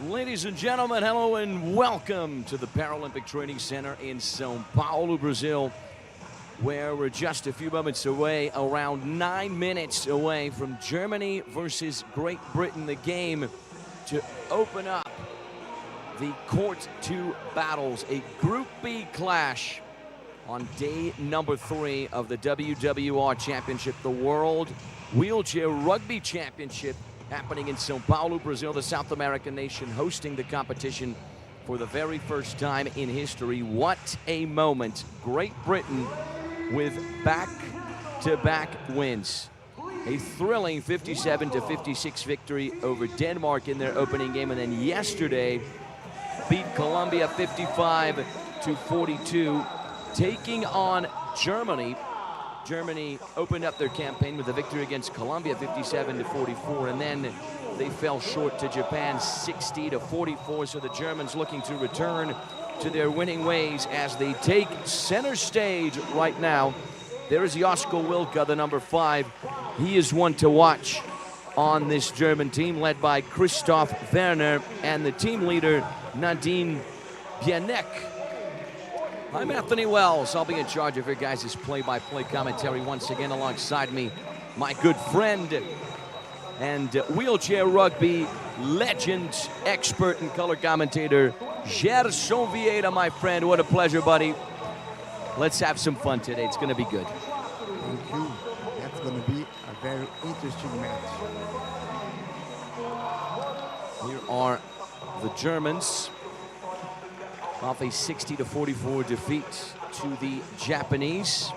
Ladies and gentlemen, hello and welcome to the Paralympic Training Center in São Paulo, Brazil, where we're just a few moments away, around 9 minutes away from Germany versus Great Britain, the game to open up the Court 2 battles, a Group B clash on day number 3 of the WWR Championship, the World Wheelchair Rugby Championship, happening in São Paulo, Brazil, the South American nation hosting the competition for the very first time in history. What a moment. Great Britain with back-to-back wins. A thrilling 57-56 victory over Denmark in their opening game, and then yesterday beat Colombia 55-42, taking on Germany. Germany opened up their campaign with a victory against Colombia 57-44, and then they fell short to Japan 60-44. So the Germans looking to return to their winning ways as they take center stage right now. There is Josko Wilke, the number 5. He is one to watch on this German team, led by Christoph Werner and the team leader Nadine Bianek. I'm Anthony Wells. I'll be in charge of your guys' play-by-play commentary once again. Alongside me, my good friend and wheelchair rugby legend, expert and color commentator, Gerson Vieira, my friend. What a pleasure, buddy. Let's have some fun today. It's going to be good. Thank you. That's going to be a very interesting match. Here are the Germans off a 60-44 defeat to the Japanese.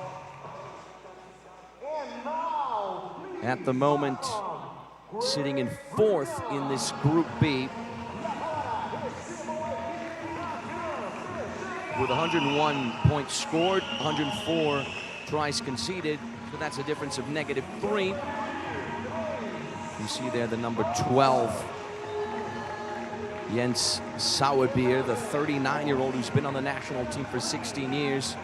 At the moment, sitting in 4th in this Group B with 101 points scored, 104 tries conceded, so that's a difference of -3. You see there the number 12, Jens Sauerbier, the 39-year-old who's been on the national team for 16 years.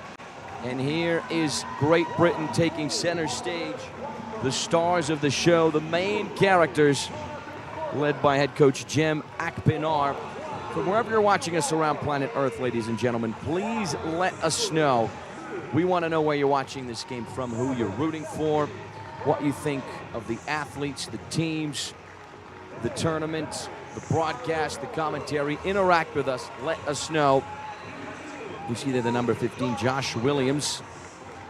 And here is Great Britain taking center stage. The stars of the show, the main characters, led by head coach Jem Akpinar. From wherever you're watching us around planet Earth, ladies and gentlemen, please let us know. We want to know where you're watching this game from, who you're rooting for, what you think of the athletes, the teams, the tournament, the broadcast, the commentary. Interact with us. Let us know. You see there the number 15, Josh Williams,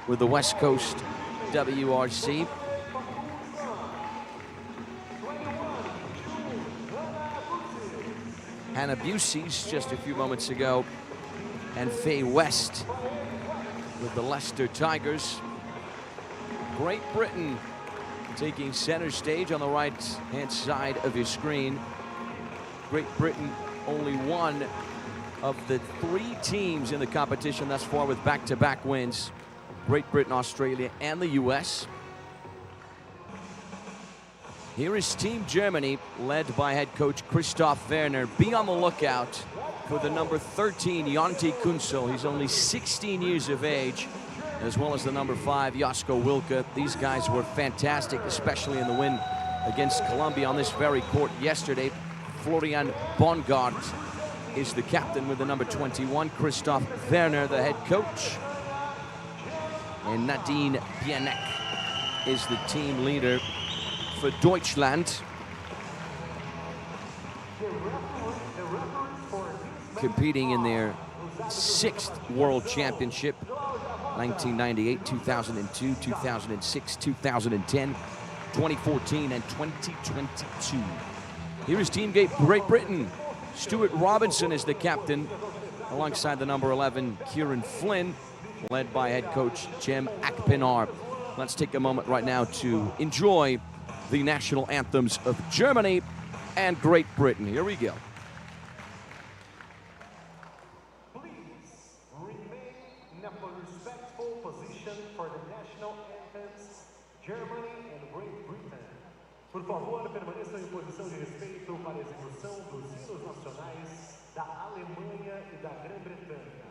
with the West Coast WRC. Hannah Busey's just a few moments ago, and Faye West with the Leicester Tigers. Great Britain taking center stage on the right-hand side of your screen. Great Britain, only one of the 3 teams in the competition thus far with back-to-back wins. Great Britain, Australia, and the US. Here is Team Germany, led by head coach Christoph Werner. Be on the lookout for the number 13, Jonty Kunsel. He's only 16 years of age, as well as the number 5, Josko Wilke. These guys were fantastic, especially in the win against Colombia on this very court yesterday. Florian Bongard is the captain with the number 21. Christoph Werner, the head coach. And Nadine Bianek is the team leader for Deutschland. Competing in their 6th World Championship, 1998, 2002, 2006, 2010, 2014, and 2022. Here is Team Great Britain. Stuart Robinson is the captain, alongside the number 11, Kieran Flynn, led by head coach Jem Akpinar. Let's take a moment right now to enjoy the national anthems of Germany and Great Britain. Here we go. Please remain in a respectful position for the national anthems, Germany and Great Britain. Por favor, permaneçam em posição de respeito para a execução dos hinos nacionais da Alemanha e da Grã-Bretanha.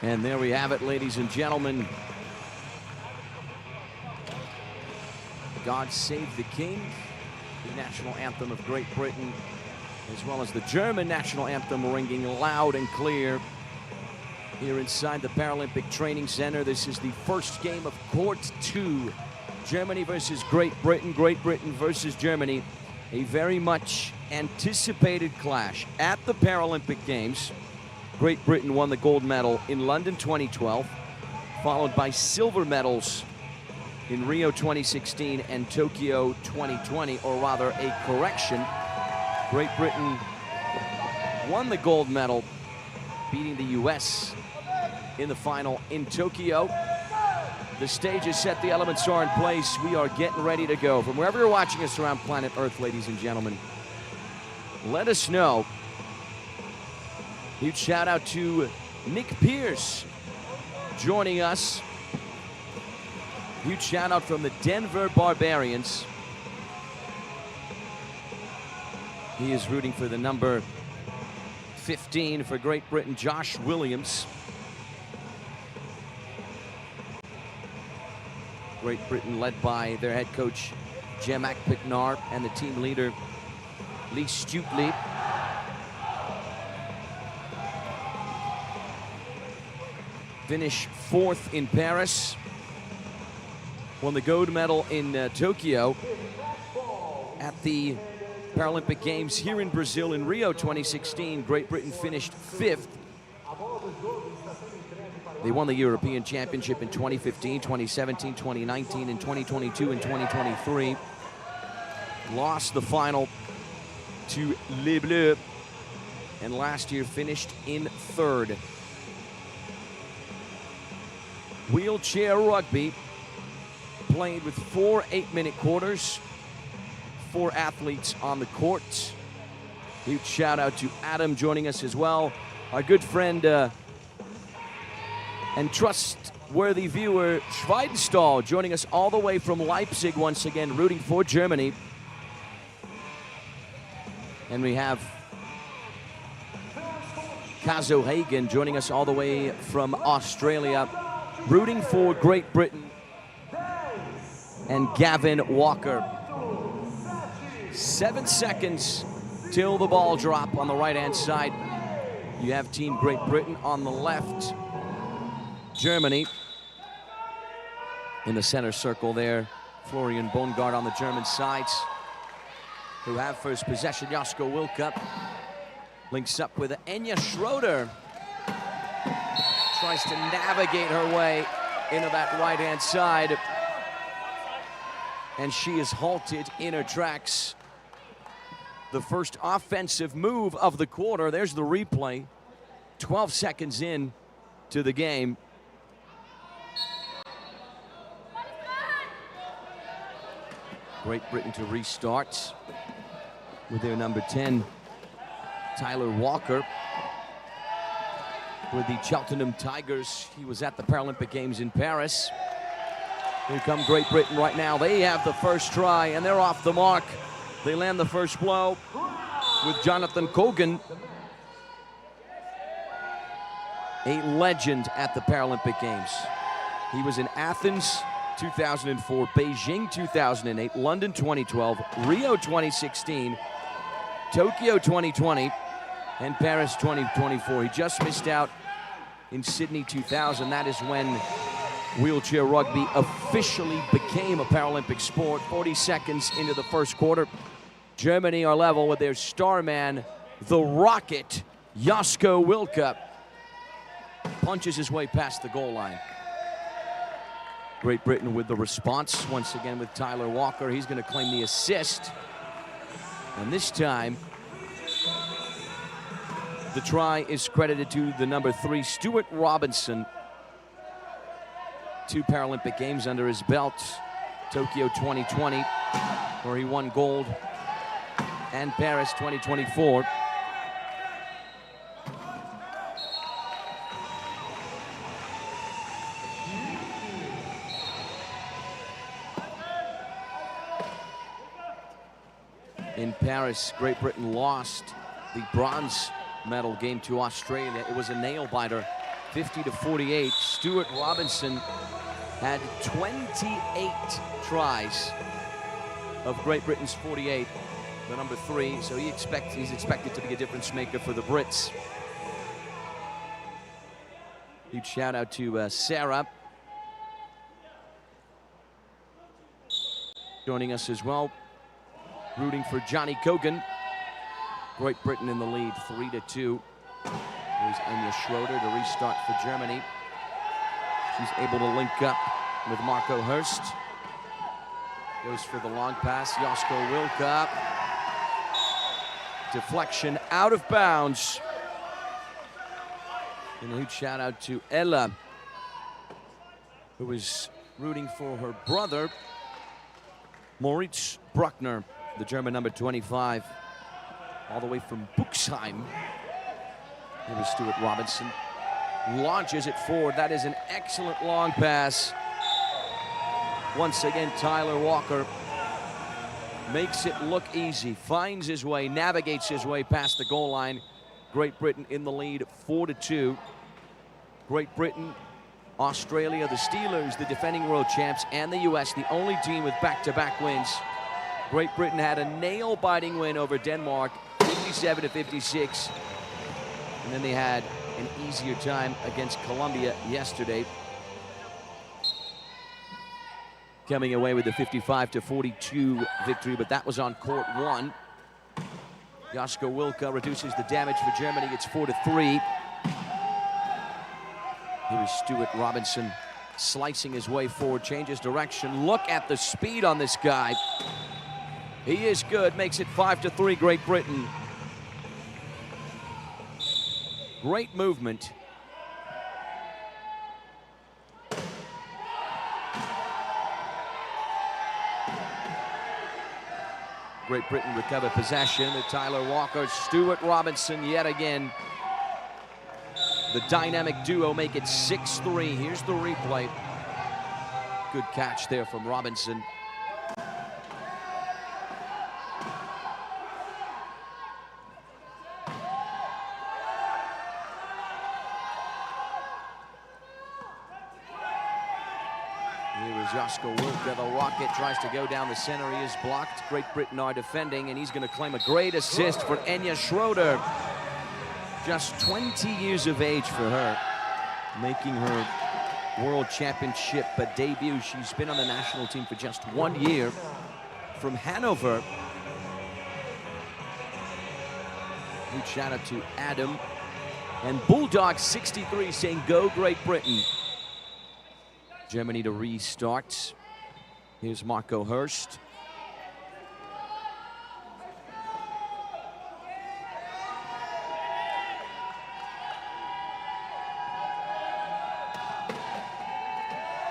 And there we have it, ladies and gentlemen. God Save the King, the national anthem of Great Britain, as well as the German national anthem ringing loud and clear here inside the Paralympic Training Center. This is the first game of Court 2. Germany versus Great Britain versus Germany. A very much anticipated clash at the Paralympic Games. Great Britain won the gold medal in London 2012, followed by silver medals in Rio 2016 and Tokyo 2020, or rather a correction. Great Britain won the gold medal, beating the US in the final in Tokyo. The stage is set, the elements are in place. We are getting ready to go. From wherever you're watching us around planet Earth, ladies and gentlemen, let us know. Huge shout out to Nick Pierce joining us. Huge shout out from the Denver Barbarians. He is rooting for the number 15 for Great Britain, Josh Williams. Great Britain led by their head coach, Jemak Picknar, and the team leader, Lee Stutley. Finished fourth in Paris. Won the gold medal in Tokyo. At the Paralympic Games here in Brazil in Rio 2016, Great Britain finished fifth. They won the European Championship in 2015, 2017, 2019, and 2022 and 2023. Lost the final to Les Bleus, and last year finished in third. Wheelchair rugby played with 4 8-minute quarters, 4 athletes on the court. Huge shout out to Adam joining us as well. Our good friend and trustworthy viewer Schweidenstahl joining us all the way from Leipzig once again, rooting for Germany. And we have Kazo Hagen joining us all the way from Australia, rooting for Great Britain. And Gavin Walker. 7 seconds till the ball drop on the right-hand side. You have Team Great Britain on the left. Germany in the center circle there. Florian Bongard on the German sides, who have first possession. Josko Wilka links up with Enya Schroeder. Tries to navigate her way into that right-hand side. And she is halted in her tracks. The first offensive move of the quarter. There's the replay. 12 seconds in to the game. Great Britain to restart with their number 10, Tyler Walker, with the Cheltenham Tigers. He was at the Paralympic Games in Paris. Here come Great Britain right now. They have the first try, and they're off the mark. They land the first blow with Jonathan Kogan, a legend at the Paralympic Games. He was in Athens 2004, Beijing 2008, London 2012, Rio 2016, Tokyo 2020, and Paris 2024. He just missed out in Sydney 2000. That is when wheelchair rugby officially became a Paralympic sport. 40 seconds into the first quarter. Germany are level with their star man, the Rocket, Josko Wilka. Punches his way past the goal line. Great Britain with the response, once again with Tyler Walker. He's going to claim the assist. And this time, the try is credited to the number 3, Stuart Robinson. 2 Paralympic Games under his belt. Tokyo 2020, where he won gold, and Paris 2024. In Paris, Great Britain lost the bronze medal game to Australia. It was a nail-biter 50-48. Stuart Robinson had 28 tries of Great Britain's 48, the number 3, so he's expected to be a difference maker for the Brits. Huge shout out to Sarah joining us as well, rooting for Johnny Cogan. Great Britain in the lead, 3-2. Here's Anya Schroeder to restart for Germany. She's able to link up with Marco Hurst. Goes for the long pass, Josko Wilka. Deflection out of bounds. And a huge shout out to Ella, who was rooting for her brother, Moritz Bruckner, the German number 25, all the way from Buxheim. Here is Stuart Robinson. Launches it forward. That is an excellent long pass. Once again, Tyler Walker makes it look easy, finds his way, navigates his way past the goal line. Great Britain in the lead, 4-2. Great Britain, Australia, the Steelers, the defending world champs, and the US, the only team with back-to-back wins. Great Britain had a nail-biting win over Denmark, 57-56. And then they had an easier time against Colombia yesterday, coming away with a 55-42 victory, but that was on court 1. Josko Wilka reduces the damage for Germany. It's 4-3. Here is Stuart Robinson slicing his way forward, changes direction. Look at the speed on this guy. He is good, makes it 5-3, Great Britain. Great movement. Great Britain recover possession with Tyler Walker. Stuart Robinson yet again. The dynamic duo make it 6-3. Here's the replay. Good catch there from Robinson. Here is Josko Wilka. The rocket tries to go down the center. He is blocked. Great Britain are defending, and he's going to claim a great assist for Anya Schroeder. Just 20 years of age for her, making her World Championship debut. She's been on the national team for just 1 year. From Hanover. Huge shout out to Adam. And Bulldog 63 saying, "Go Great Britain." Germany to restart. Here's Marco Hurst.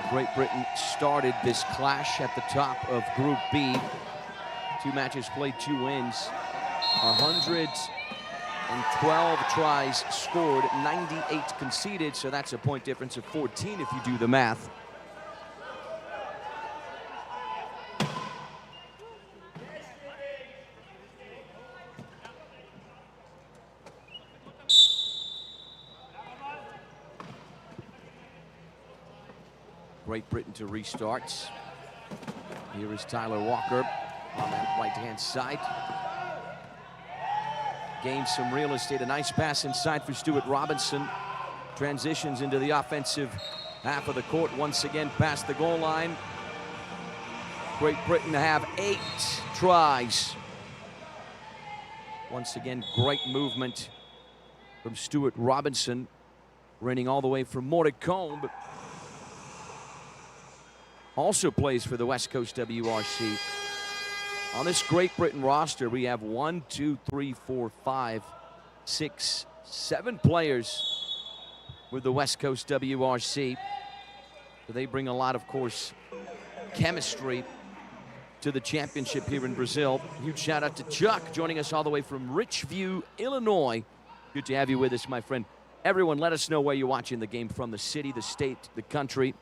Great Britain started this clash at the top of Group B. 2 matches played, 2 wins. 112 tries scored, 98 conceded, so that's a point difference of 14 if you do the math. Great Britain to restart. Here is Tyler Walker on that right-hand side. Gains some real estate. A nice pass inside for Stuart Robinson. Transitions into the offensive half of the court. Once again, past the goal line. Great Britain have 8 tries. Once again, great movement from Stuart Robinson, running all the way from Morticombe. Also plays for the West Coast WRC. On this Great Britain roster, we have 1, 2, 3, 4, 5, 6, 7 players with the West Coast WRC. So they bring a lot, of course, chemistry to the championship here in Brazil. Huge shout out to Chuck joining us all the way from Richview, Illinois. Good to have you with us, my friend. Everyone, let us know where you're watching the game from, the city, the state, the country.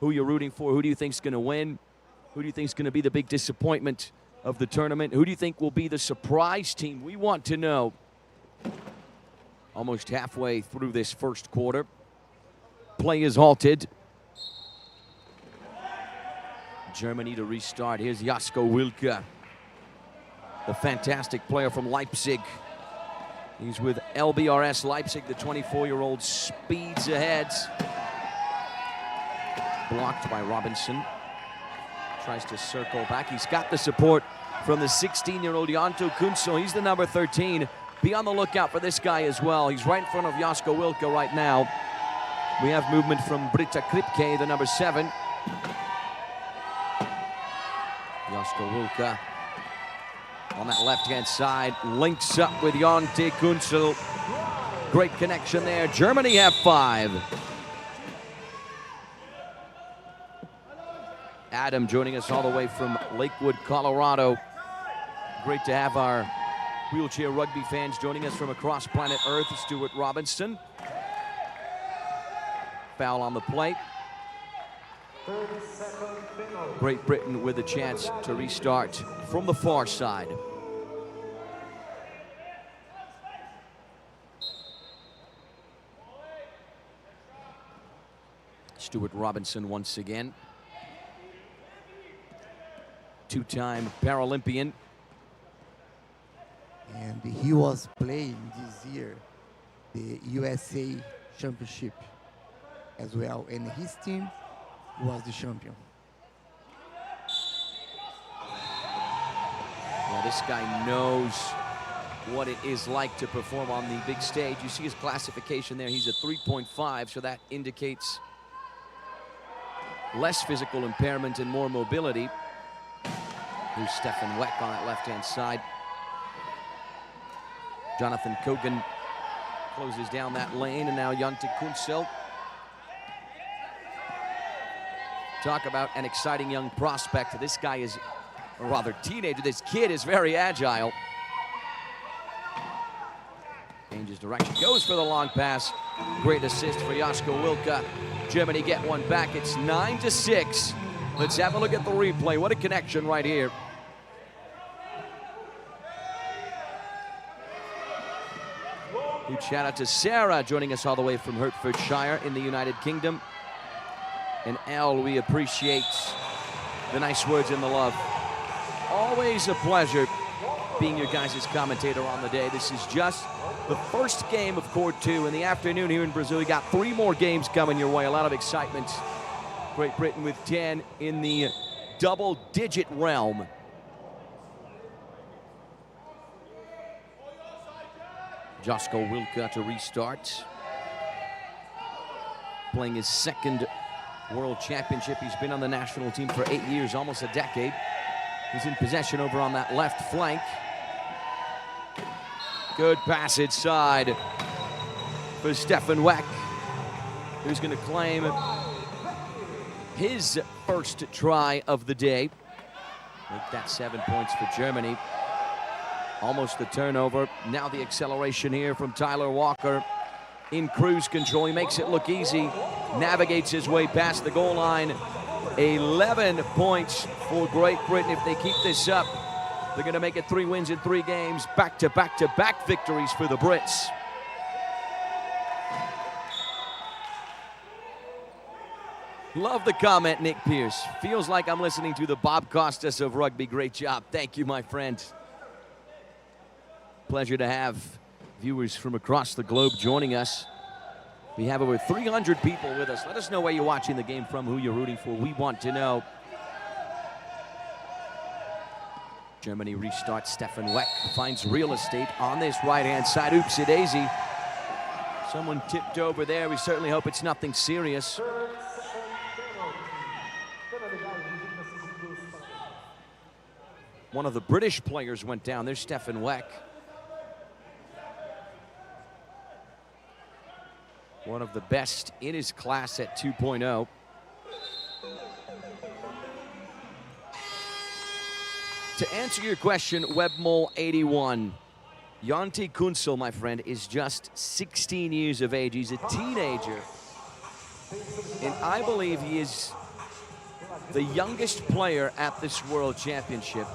Who you're rooting for, who do you think is going to win? Who do you think is going to be the big disappointment of the tournament? Who do you think will be the surprise team? We want to know. Almost halfway through this first quarter. Play is halted. Germany to restart. Here's Josko Wilke, the fantastic player from Leipzig. He's with LBRS Leipzig. The 24-year-old speeds ahead. Blocked by Robinson. Tries to circle back. He's got the support from the 16-year-old Janto Kunzel. He's the number 13. Be on the lookout for this guy as well. He's right in front of Josko Wilke right now. We have movement from Britta Kripke, the number 7. Josko Wilke on that left-hand side, links up with Janto Kunzel. Great connection there. Germany have 5. Adam joining us all the way from Lakewood, Colorado. Great to have our wheelchair rugby fans joining us from across planet Earth. Stuart Robinson. Foul on the plate. 30-second penalty. Great Britain with a chance to restart from the far side. Stuart Robinson once again. Two-time Paralympian. And he was playing this year the USA Championship as well, and his team was the champion. Yeah, this guy knows what it is like to perform on the big stage. You see his classification there. He's a 3.5, so that indicates less physical impairment and more mobility. Here's Stefan Weck on that left-hand side. Jonathan Kogan closes down that lane, and now Janto Kunzel. Talk about an exciting young prospect. This guy is, or rather teenager, this kid is very agile. Changes direction, goes for the long pass. Great assist for Josko Wilke. Germany get one back, it's 9-6. Let's have a look at the replay. What a connection right here. Huge shout out to Sarah joining us all the way from Hertfordshire in the United Kingdom. And Elle, we appreciate the nice words and the love. Always a pleasure being your guys' commentator on the day. This is just the first game of Court 2 in the afternoon here in Brazil. We got 3 more games coming your way. A lot of excitement. Great Britain with 10 in the double-digit realm. Josko Wilke to restart. Playing his second World Championship. He's been on the national team for 8 years, almost a decade. He's in possession over on that left flank. Good pass inside for Stefan Weck, who's going to claim his first try of the day. Make that 7 points for Germany. Almost the turnover. Now the acceleration here from Tyler Walker. In cruise control, he makes it look easy. Navigates his way past the goal line. 11 points for Great Britain. If they keep this up, they're going to make it 3 wins in 3 games. Back-to-back-to-back victories for the Brits. Love the comment, Nick Pierce. Feels like I'm listening to the Bob Costas of rugby. Great job. Thank you, my friend. Pleasure to have viewers from across the globe joining us. We have over 300 people with us. Let us know where you're watching the game from, who you're rooting for. We want to know. Germany restarts. Stefan Weck finds real estate on this right-hand side. Oopsie-daisy. Someone tipped over there. We certainly hope it's nothing serious. One of the British players went down. There's Stefan Weck. One of the best in his class at 2.0. To answer your question, Webmole81, Janto Kunzel, my friend, is just 16 years of age. He's a teenager. And I believe he is the youngest player at this World Championship.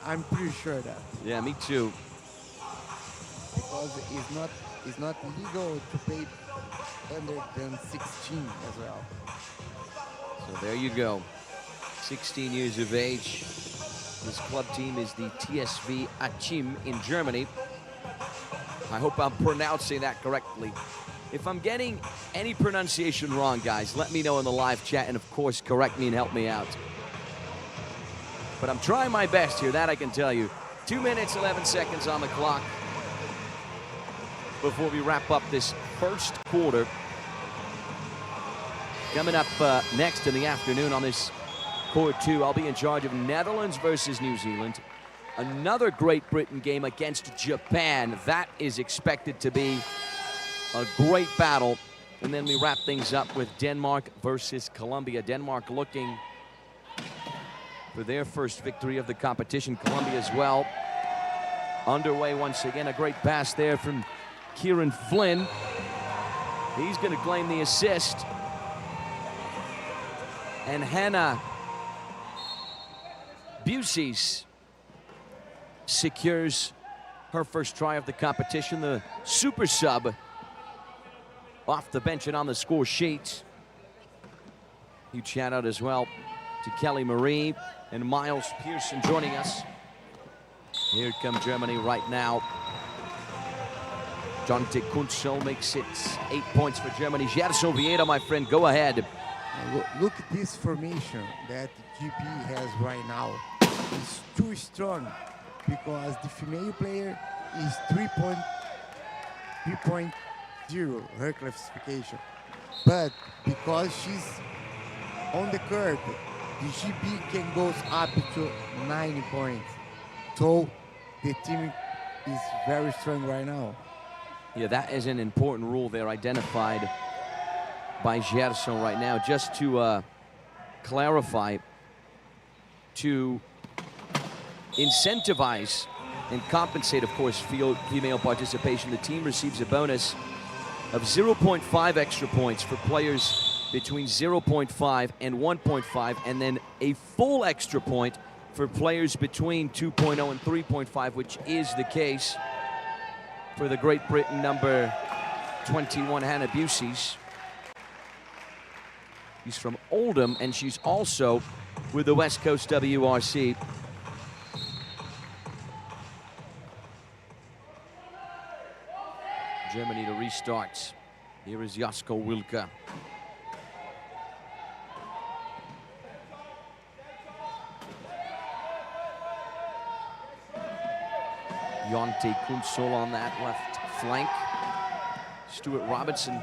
I'm pretty sure that. Yeah, me too. Because it's not legal to pay under than 16 as well. So there you go. 16 years of age. This club team is the TSV Achim in Germany. I hope I'm pronouncing that correctly. If I'm getting any pronunciation wrong, guys, let me know in the live chat, and of course, correct me and help me out. But I'm trying my best here, that I can tell you. 2 minutes, 11 seconds on the clock before we wrap up this first quarter. Coming up next in the afternoon on this Court 2, I'll be in charge of Netherlands versus New Zealand. Another Great Britain game against Japan. That is expected to be a great battle. And then we wrap things up with Denmark versus Colombia. Denmark looking for their first victory of the competition. Colombia as well. Underway once again. A great pass there from Kieran Flynn. He's going to claim the assist. And Hannah Buses secures her first try of the competition. The super sub off the bench and on the score sheet. Huge shout out as well to Kelly Marie and Miles Pearson joining us. Here come Germany right now. Jonte Kunzel makes it 8 points for Germany. Gerson Vieira, my friend, go ahead. Look at this formation that GP has right now. It's too strong because the female player is 3.0 her classification. But because she's on the court, the GP can go up to 90 points. So the team is very strong right now. Yeah, that is an important rule there identified by Gerson right now. Just to clarify, to incentivize and compensate, of course, female participation, the team receives a bonus of 0.5 extra points for players between 0.5 and 1.5, and then a full extra point for players between 2.0 and 3.5, which is the case for the Great Britain number 21, Hannah Buses. She's from Oldham, and she's also with the West Coast WRC. Germany to restart. Here is Jasko Wilke. Jonte Kunzel on that left flank. Stuart Robinson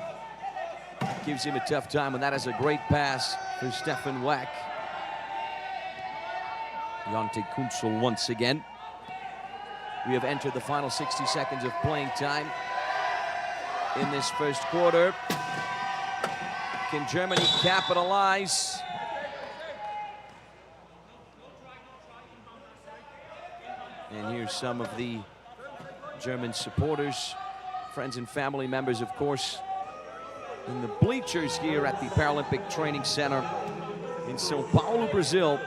gives him a tough time, and that is a great pass for Stefan Weck. Jonte Kunzel once again. We have entered the final 60 seconds of playing time in this first quarter. Can Germany capitalize? And here's some of the German supporters, friends and family members, of course, in the bleachers here at the Paralympic Training Center in São Paulo, Brazil.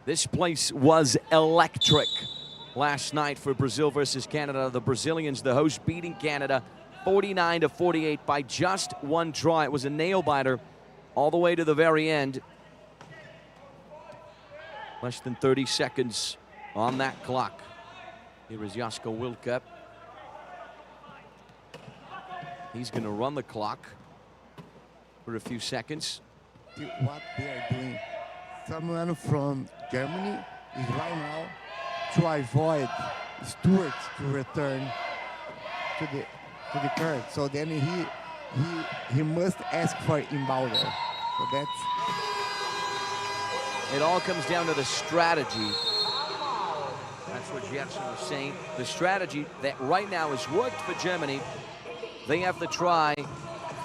This place was electric last night for Brazil versus Canada. The Brazilians, the host, beating Canada 49-48 by just one try. It was a nail-biter all the way to the very end. Less than 30 seconds on that clock. Here is Jasko Wilke. He's going to run the clock for a few seconds. What they are doing, someone from Germany is right now to avoid Stuart to return to the court. So then he must ask for inbounder. So that's. It all comes down to the strategy. That's what Gerson was saying. The strategy that right now has worked for Germany. They have the try,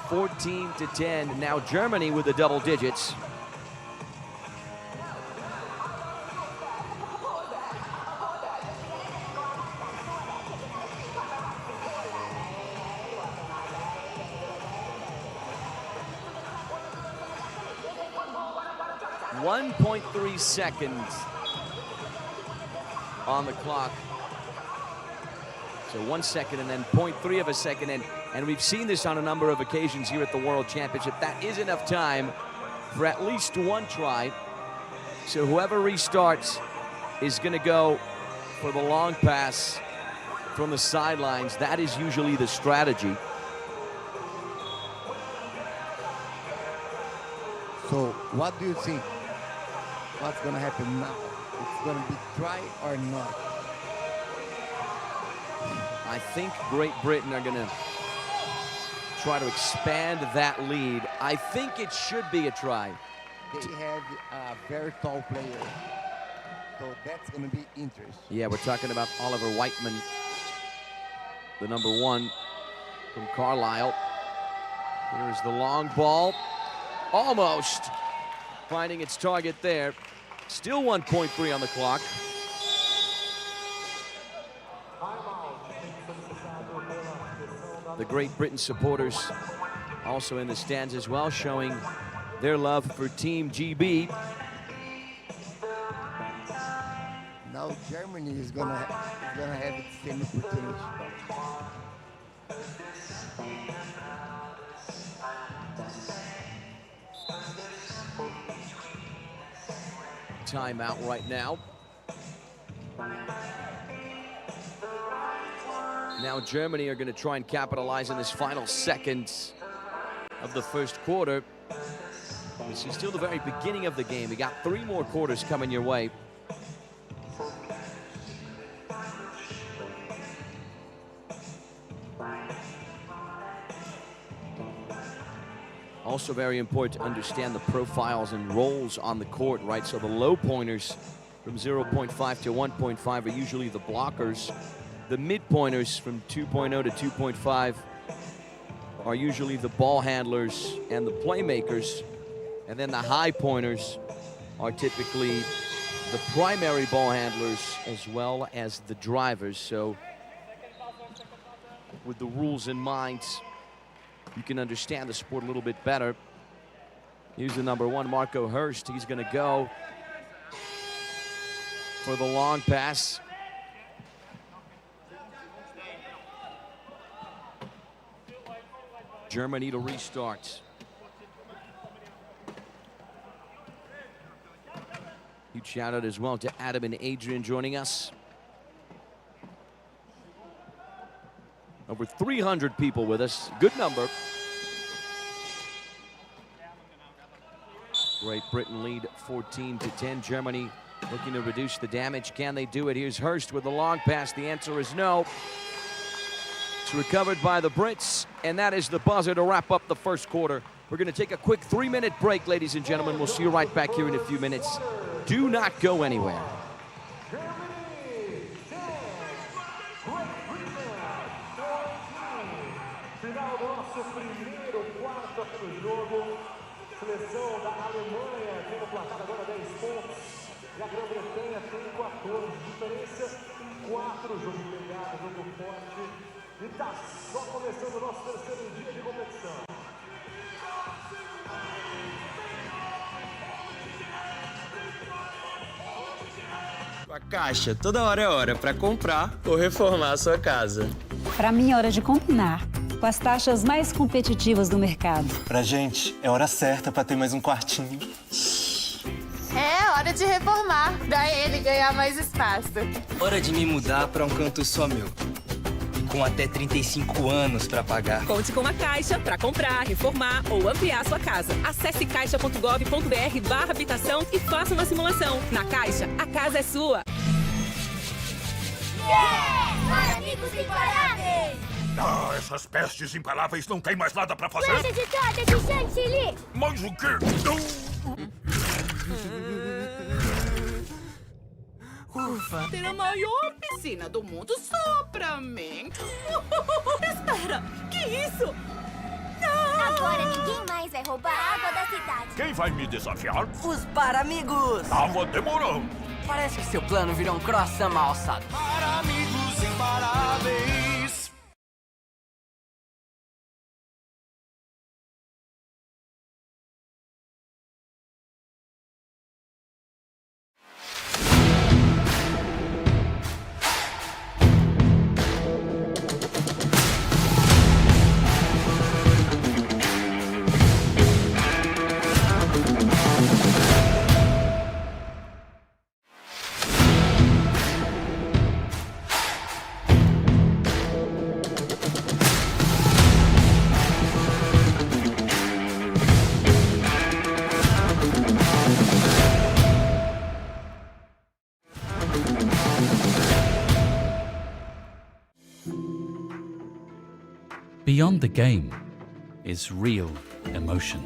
14-10. Now Germany with the double digits. .3 seconds on the clock. So 1 second and then 0.3 of a second. And we've seen this on a number of occasions here at the World Championship. That is enough time for at least one try. So whoever restarts is going to go for the long pass from the sidelines. That is usually the strategy. So what do you think? What's going to happen now? It's going to be try or not? I think Great Britain are going to try to expand that lead. I think it should be a try. They have a very tall player, so that's going to be interesting. Yeah, we're talking about Oliver Whiteman, the #1 from Carlisle. Here's the long ball. Almost finding its target there. Still 1.3 on the clock. The Great Britain supporters also in the stands as well, showing their love for Team GB. Now Germany is gonna have its same opportunity. Timeout right now. Now Germany are going to try and capitalize in this final seconds of the first quarter. This is still the very beginning of the game. We got 3 more quarters coming your way. Also very important to understand the profiles and roles on the court, right? So the low pointers from 0.5 to 1.5 are usually the blockers. The mid-pointers from 2.0 to 2.5 are usually the ball handlers and the playmakers. And then the high pointers are typically the primary ball handlers as well as the drivers. So with the rules in mind, you can understand the sport a little bit better. Here's the #1, Marco Hurst. He's going to go for the long pass. Germany to restart. Huge shout out as well to Adam and Adrian joining us. Over 300 people with us. Good number. Great Britain lead 14-10. Germany looking to reduce the damage. Can they do it? Here's Hurst with the long pass. The answer is no. It's recovered by the Brits, and that is the buzzer to wrap up the first quarter. We're going to take a quick 3-minute break, ladies and gentlemen. We'll see you right back here in a few minutes. Do not go anywhere. Final do nosso primeiro quarto aqui no jogo. Seleção da Alemanha tem no placar agora 10 pontos. E a Grã-Bretanha tem 14 de diferença. 4 jogos pegados, jogo forte. E tá só começando o nosso terceiro dia de competição. A Caixa, toda hora é hora para comprar ou reformar a sua casa. Para mim é hora de combinar, com as taxas mais competitivas do mercado. Pra gente, é hora certa para ter mais um quartinho. É hora de reformar, pra ele ganhar mais espaço. Hora de me mudar para um canto só meu. Com até 35 anos para pagar. Conte com a Caixa para comprar, reformar ou ampliar sua casa. Acesse caixa.gov.br/habitação e faça uma simulação. Na Caixa, a casa é sua. Yeah! Amigos imparáveis! Ah, essas pestes imparáveis não têm mais nada pra fazer? Lanche de torta de chantilly! Mais o quê? Ufa, ter a maior piscina do mundo só pra mim. Espera, que isso? Não! Agora ninguém mais vai roubar a água da cidade. Quem vai me desafiar? Os Paramigos! Tava demorando. Parece que seu plano virou um croissant mal alçado. Paramigos imparáveis. Beyond the game is real emotion.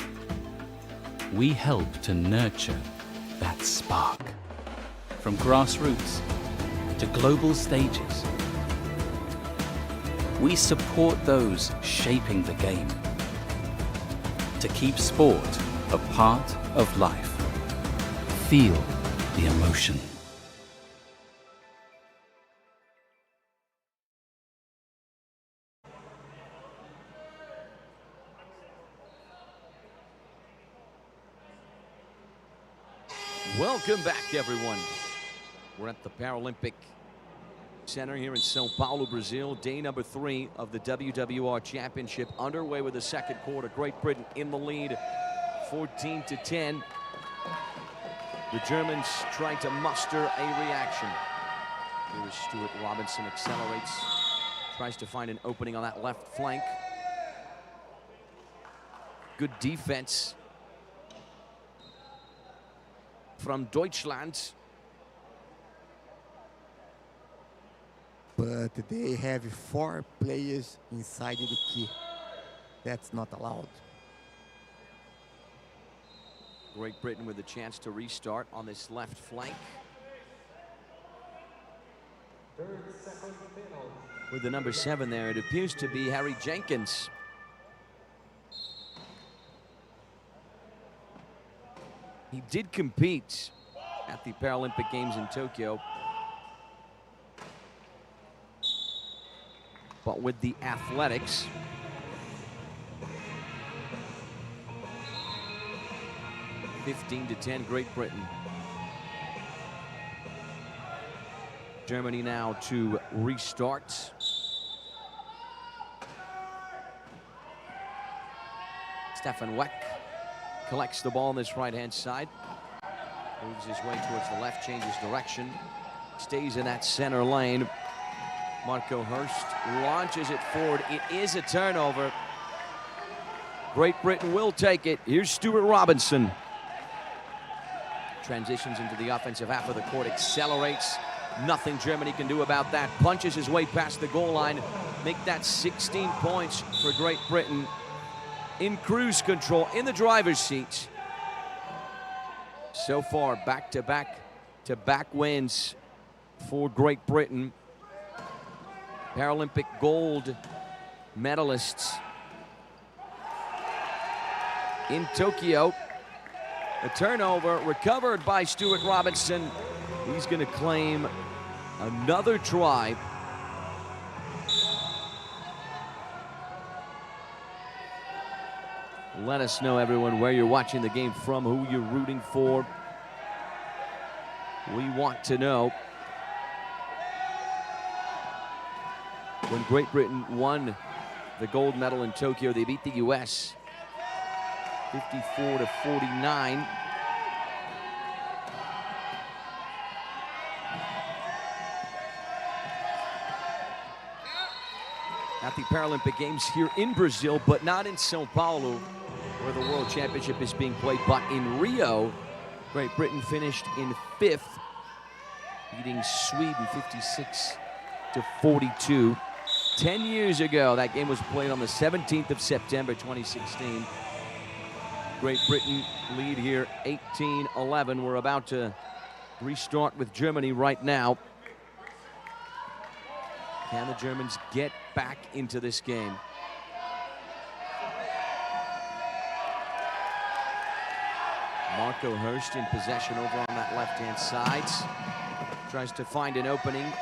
We help to nurture that spark. From grassroots to global stages, we support those shaping the game to keep sport a part of life. Feel the emotion. Welcome back, everyone. We're at the Paralympic Center here in São Paulo, Brazil. Day number 3 of the WWR Championship underway with the second quarter. Great Britain in the lead, 14-10. The Germans trying to muster a reaction. Here is Stuart Robinson, accelerates, tries to find an opening on that left flank. Good defense from Deutschland. But they have 4 players inside the key. That's not allowed. Great Britain with a chance to restart on this left flank. With the number 7 there, it appears to be Harry Jenkins. He did compete at the Paralympic Games in Tokyo, but with the athletics, (15-10) Great Britain. Germany now to restart. Stefan Weck collects the ball on this right-hand side. Moves his way towards the left, changes direction. Stays in that center lane. Marco Hurst launches it forward. It is a turnover. Great Britain will take it. Here's Stuart Robinson. Transitions into the offensive half of the court, accelerates. Nothing Germany can do about that. Punches his way past the goal line. Make that 16 points for Great Britain. In cruise control, in the driver's seat. So far, back-to-back wins for Great Britain. Paralympic gold medalists in Tokyo. A turnover recovered by Stuart Robinson. He's going to claim another try. Let us know, everyone, where you're watching the game from, who you're rooting for. We want to know. When Great Britain won the gold medal in Tokyo, they beat the US 54-49. At the Paralympic Games here in Brazil, but not in São Paulo, where the World Championship is being played, but in Rio. Great Britain finished in 5th, beating Sweden 56-42. 10 years ago, that game was played on the 17th of September, 2016. Great Britain lead here, 18-11. We're about to restart with Germany right now. Can the Germans get back into this game? Marco Hurst in possession over on that left-hand side. Tries to find an opening.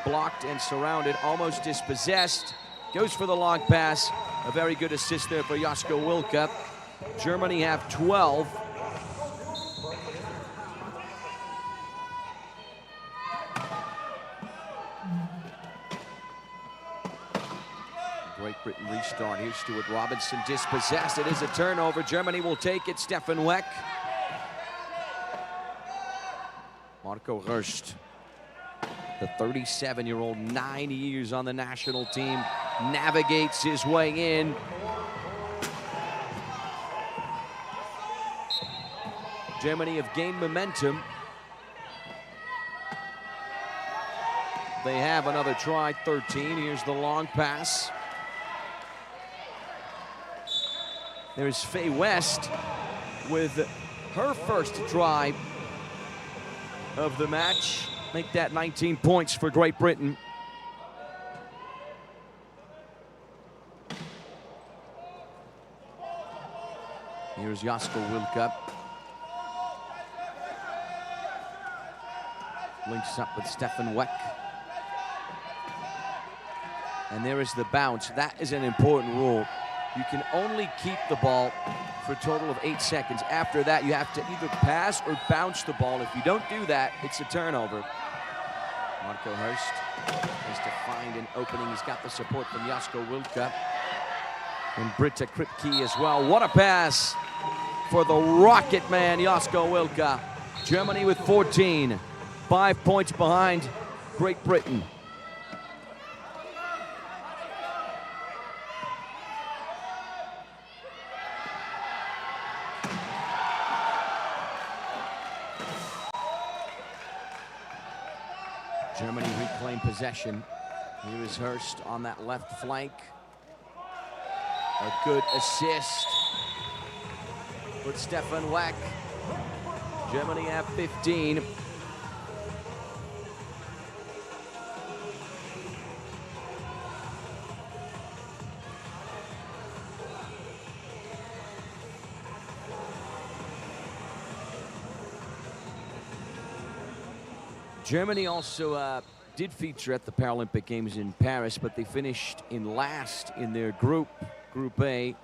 Blocked and surrounded, almost dispossessed. Goes for the long pass. A very good assist there for Josko Wilke. Germany have 12. Great Britain restart. Here's Stuart Robinson, dispossessed. It is a turnover. Germany will take it. Stefan Weck. Marco Hurst, the 37-year-old, 9 years on the national team, navigates his way in. Germany have gained momentum. They have another try, 13. Here's the long pass. There's Faye West with her first try of the match. Make that 19 points for Great Britain. Here's Jasko Wilka. Links up with Stefan Weck. And there is the bounce. That is an important rule. You can only keep the ball for a total of 8 seconds. After that, you have to either pass or bounce the ball. If you don't do that, it's a turnover. Marco Hurst has to find an opening. He's got the support from Jasko Wilka and Britta Kripke as well. What a pass for the rocket man, Jasko Wilka. Germany with 14, 5 points behind Great Britain. Germany reclaim possession. Here is Hurst on that left flank. A good assist with Stefan Weck. Germany have 15. Germany also did feature at the Paralympic Games in Paris, but they finished in last in their group, Group A.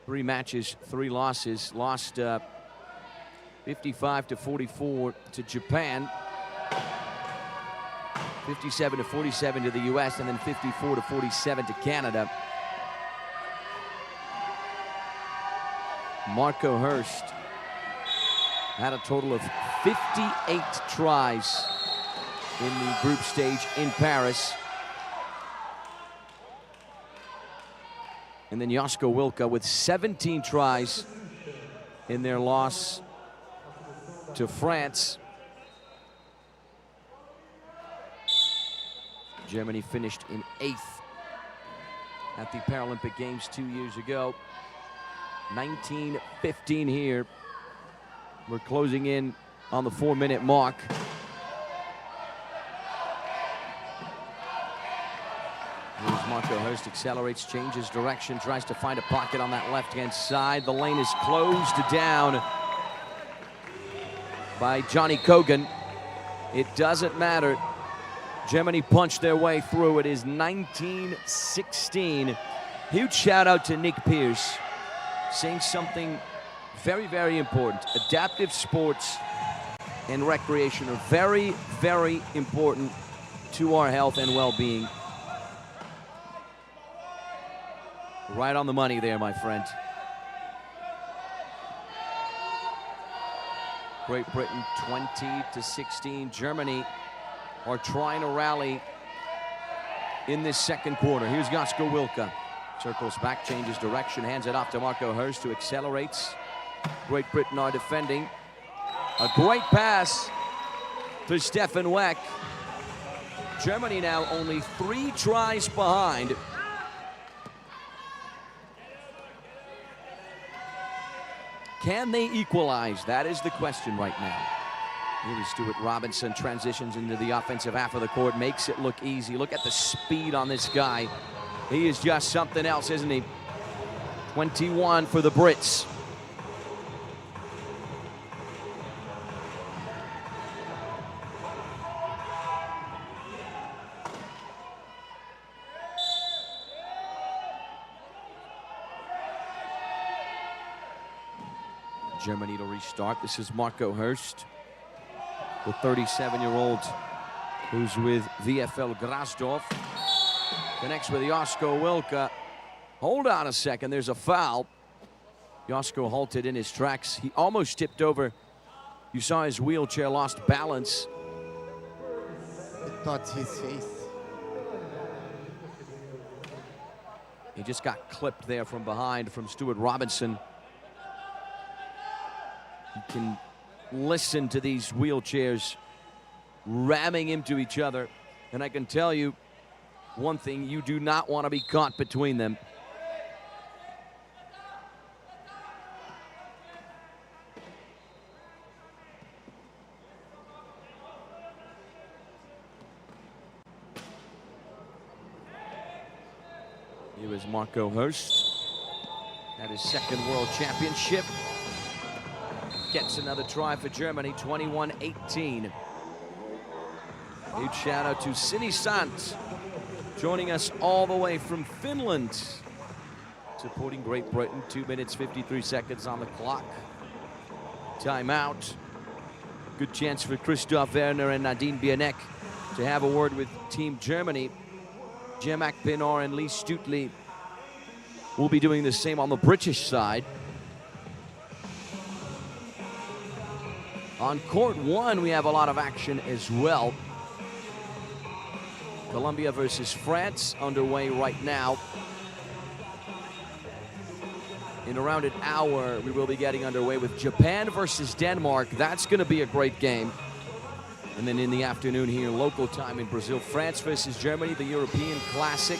3 matches, 3 losses. Lost 55-44 to Japan, 57-47 to the US, and then 54-47 to Canada. Marco Hurst had a total of 58 tries in the group stage in Paris. And then Jasko Wilka with 17 tries in their loss to France. Germany finished in 8th at the Paralympic Games 2 years ago. 19-15 here. We're closing in on the 4-minute mark. Here's Marco Hurst, accelerates, changes direction, tries to find a pocket on that left-hand side. The lane is closed down by Johnny Kogan. It doesn't matter. Germany punched their way through. It is 19-16. Huge shout out to Nick Pierce, saying something very, very important. Adaptive sports and recreation are very, very important to our health and well-being. Right on the money there, my friend. Great Britain 20-16. Germany are trying to rally in this second quarter. Here's Jasko Wilka. Circles back, changes direction, hands it off to Marco Hurst, who accelerates. Great Britain are defending. A great pass to Stefan Weck. Germany now only 3 tries behind. Can they equalize? That is the question right now. Here is Stuart Robinson, transitions into the offensive half of the court, makes it look easy. Look at the speed on this guy. He is just something else, isn't he? 21 for the Brits. Germany to restart. This is Marco Hurst, the 37-year-old who's with VfL Grasdorf. Connects with Jasko Wilka. Hold on a second, there's a foul. Jasko halted in his tracks. He almost tipped over. You saw his wheelchair lost balance. It touched his face. He just got clipped there from behind from Stuart Robinson. You can listen to these wheelchairs ramming into each other. And I can tell you one thing, you do not want to be caught between them. Here is Marco Hurst at his second World Championship. Gets another try for Germany, 21-18. Huge shout out to Sini Sant, joining us all the way from Finland, supporting Great Britain. 2 minutes, 53 seconds on the clock. Timeout. Good chance for Christoph Werner and Nadine Bienek to have a word with Team Germany. Jemak Pinar and Lee Stutley will be doing the same on the British side. On court one, we have a lot of action as well. Colombia versus France underway right now. In around an hour, we will be getting underway with Japan versus Denmark. That's going to be a great game. And then in the afternoon here, local time in Brazil, France versus Germany, the European Classic.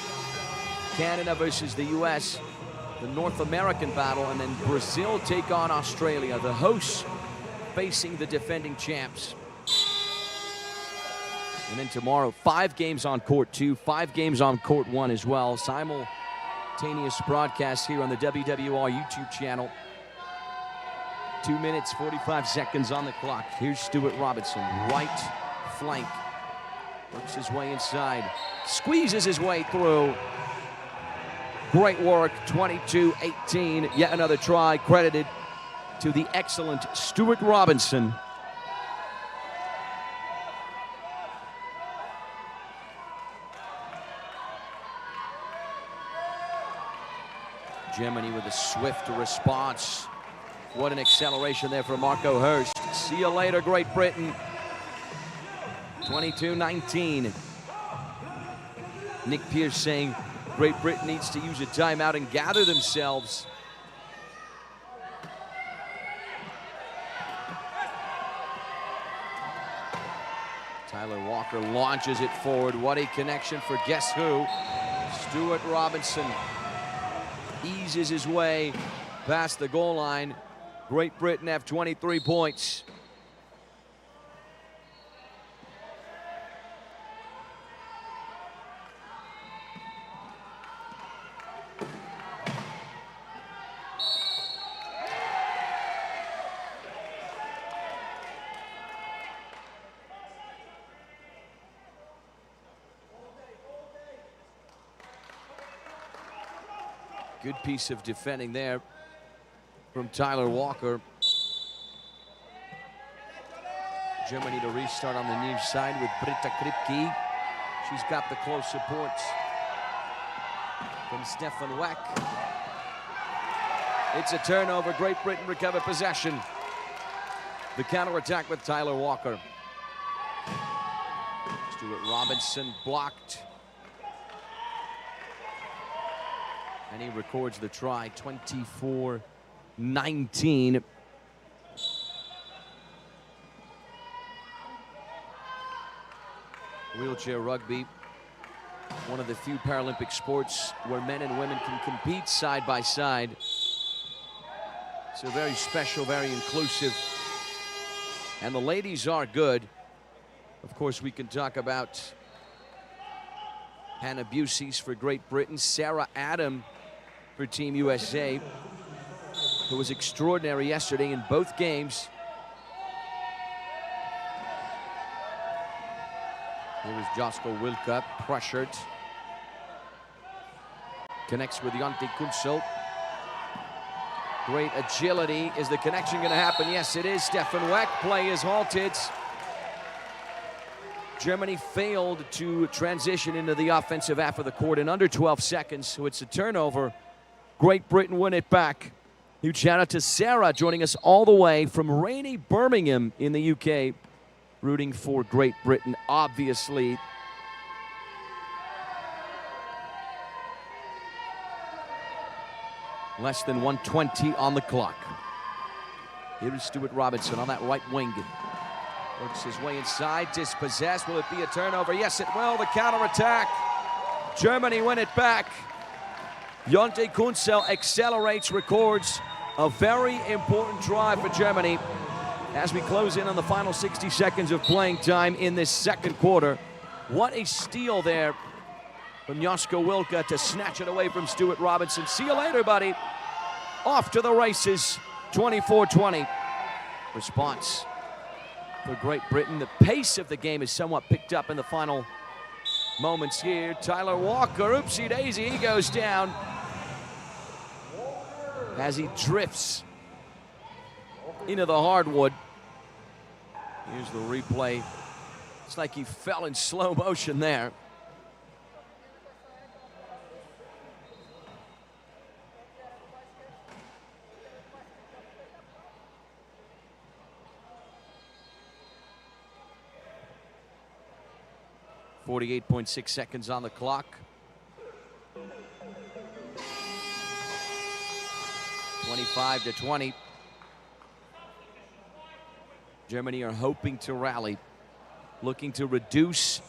Canada versus the US, the North American battle. And then Brazil take on Australia, the hosts facing the defending champs. And then tomorrow, 5 games on court 2, 5 games on court 1 as well. Simultaneous broadcast here on the WWR YouTube channel. 2 minutes, 45 seconds on the clock. Here's Stuart Robinson, right flank. Works his way inside, squeezes his way through. Great work, 22-18. Yet another try credited to the excellent Stuart Robinson. Germany with a swift response. What an acceleration there for Marco Hurst. See you later, Great Britain. 22-19. Nick Pierce saying Great Britain needs to use a timeout and gather themselves. Tyler Walker launches it forward. What a connection for guess who? Stuart Robinson eases his way past the goal line. Great Britain have 23 points. Good piece of defending there from Tyler Walker. Germany to restart on the near side with Britta Kripke. She's got the close support from Stefan Weck. It's a turnover. Great Britain recover possession. The counterattack with Tyler Walker. Stuart Robinson blocked. And he records the try, 24-19. Wheelchair rugby, one of the few Paralympic sports where men and women can compete side by side. So very special, very inclusive. And the ladies are good. Of course, we can talk about Hannah Buses for Great Britain, Sarah Adam for Team USA, who was extraordinary yesterday in both games. Here is Josko Wilka, pressured. Connects with Jonte Kunsel. Great agility. Is the connection going to happen? Yes, it is. Stefan Weck, play is halted. Germany failed to transition into the offensive half of the court in under 12 seconds, so it's a turnover. Great Britain win it back. Huge shout out to Sarah joining us all the way from rainy Birmingham in the UK, rooting for Great Britain, obviously. Less than 1:20 on the clock. Here is Stuart Robinson on that right wing. Works his way inside, dispossessed. Will it be a turnover? Yes, it will. The counterattack. Germany win it back. Jonte Kunsel accelerates, records a very important try for Germany as we close in on the final 60 seconds of playing time in this second quarter. What a steal there from Josko Wilka to snatch it away from Stuart Robinson. See you later, buddy. Off to the races, 24-20. Response for Great Britain. The pace of the game is somewhat picked up in the final moments here. Tyler Walker, oopsie daisy, he goes down as he drifts into the hardwood. Here's the replay. It's like he fell in slow motion there. .6 seconds on the clock. 25-20. Germany are hoping to rally, looking to reduce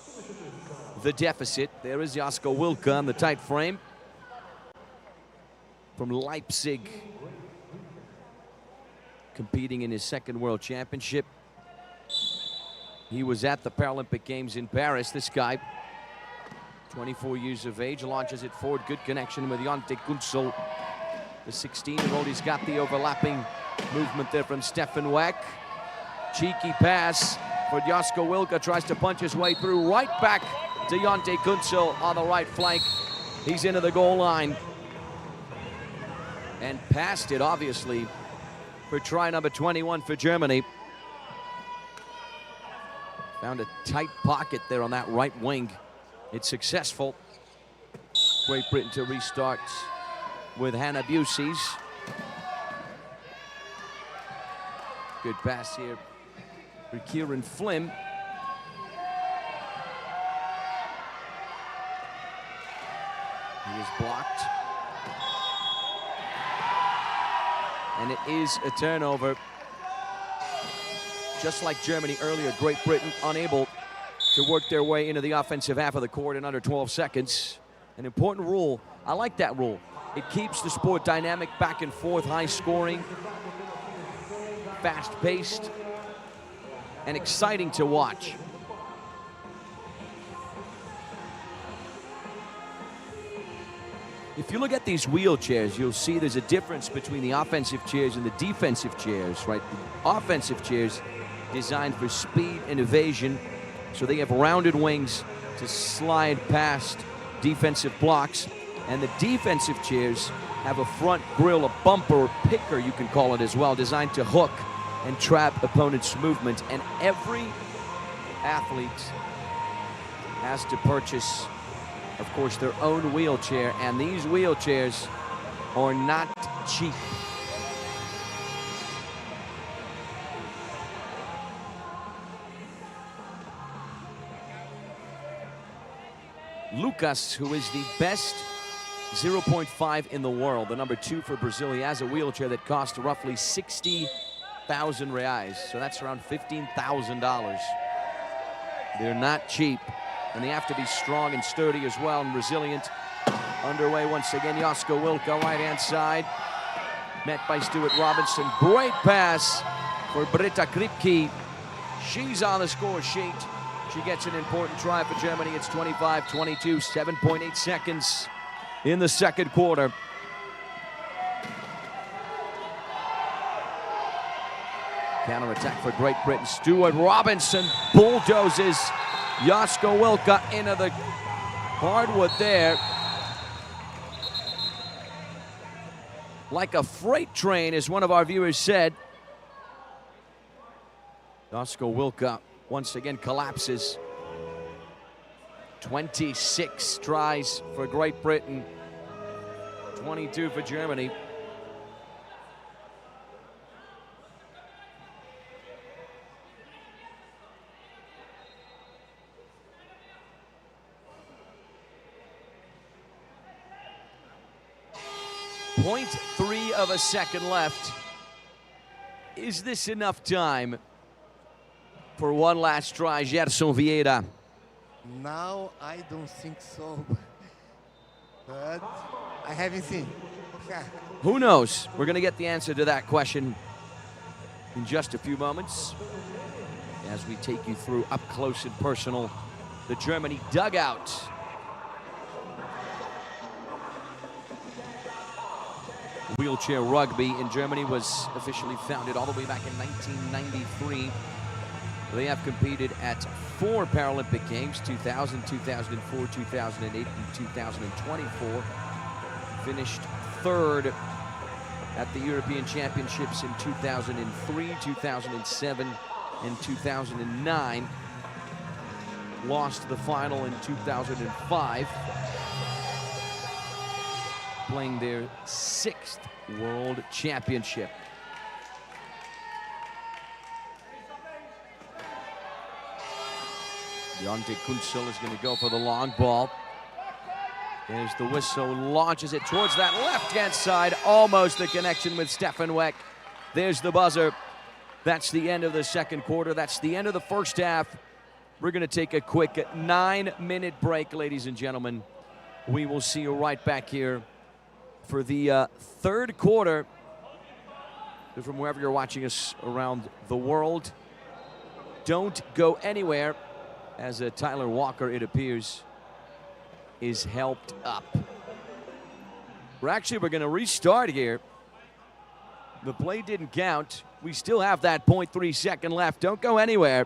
the deficit. There is Josko Wilka on the tight frame from Leipzig, competing in his second World Championship. He was at the Paralympic Games in Paris. This guy, 24 years of age, launches it forward. Good connection with Jonte Kunzel, the 16-year-old. He's got the overlapping movement there from Stefan Weck. Cheeky pass for Josko Wilka, tries to punch his way through, right back to Jonte Kunzel on the right flank. He's into the goal line and passed it, obviously, for try number 21 for Germany. Found a tight pocket there on that right wing. It's successful. Great Britain to restart with Hannah Buses. Good pass here for Kieran Flynn. He is blocked. And it is a turnover. Just like Germany earlier, Great Britain unable to work their way into the offensive half of the court in under 12 seconds. An important rule. I like that rule. It keeps the sport dynamic, back and forth, high scoring, fast-paced, and exciting to watch. If you look at these wheelchairs, you'll see there's a difference between the offensive chairs and the defensive chairs, right? The offensive chairs designed for speed and evasion, so they have rounded wings to slide past defensive blocks, and the defensive chairs have a front grille, a bumper, or picker, you can call it as well, designed to hook and trap opponents' movement. And every athlete has to purchase, of course, their own wheelchair, and these wheelchairs are not cheap. Lucas, who is the best 0.5 in the world, the number 2 for Brazil, he has a wheelchair that costs roughly 60,000 reais, so that's around $15,000. They're not cheap, and they have to be strong and sturdy as well, and resilient. Underway once again, Josko Wilka, right-hand side, met by Stuart Robinson. Great pass for Britta Kripke. She's on the score sheet. She gets an important try for Germany. It's 25-22, 7.8 seconds in the second quarter. Counter-attack for Great Britain. Stuart Robinson bulldozes Josko Wilka into the hardwood there. Like a freight train, as one of our viewers said. Josko Wilka once again collapses. 26 tries for Great Britain, 22 for Germany. .3 of a second left. Is this enough time for one last try, Gerson Vieira? Now I don't think so, but I haven't seen. Who knows? We're going to get the answer to that question in just a few moments as we take you through up close and personal the Germany dugout. Wheelchair Rugby in Germany was officially founded all the way back in 1993. They have competed at 4 Paralympic Games, 2000, 2004, 2008, and 2024. Finished 3rd at the European Championships in 2003, 2007, and 2009. Lost the final in 2005. Playing their 6th World Championship. Jonte Kunzel is going to go for the long ball. There's the whistle, launches it towards that left-hand side. Almost a connection with Stefan Weck. There's the buzzer. That's the end of the second quarter. That's the end of the first half. We're going to take a quick 9-minute break, ladies and gentlemen. We will see you right back here for the third quarter. From wherever you're watching us around the world, don't go anywhere, as Tyler Walker, it appears, is helped up. We're going to restart here. The play didn't count. We still have that 0.3 second left. Don't go anywhere.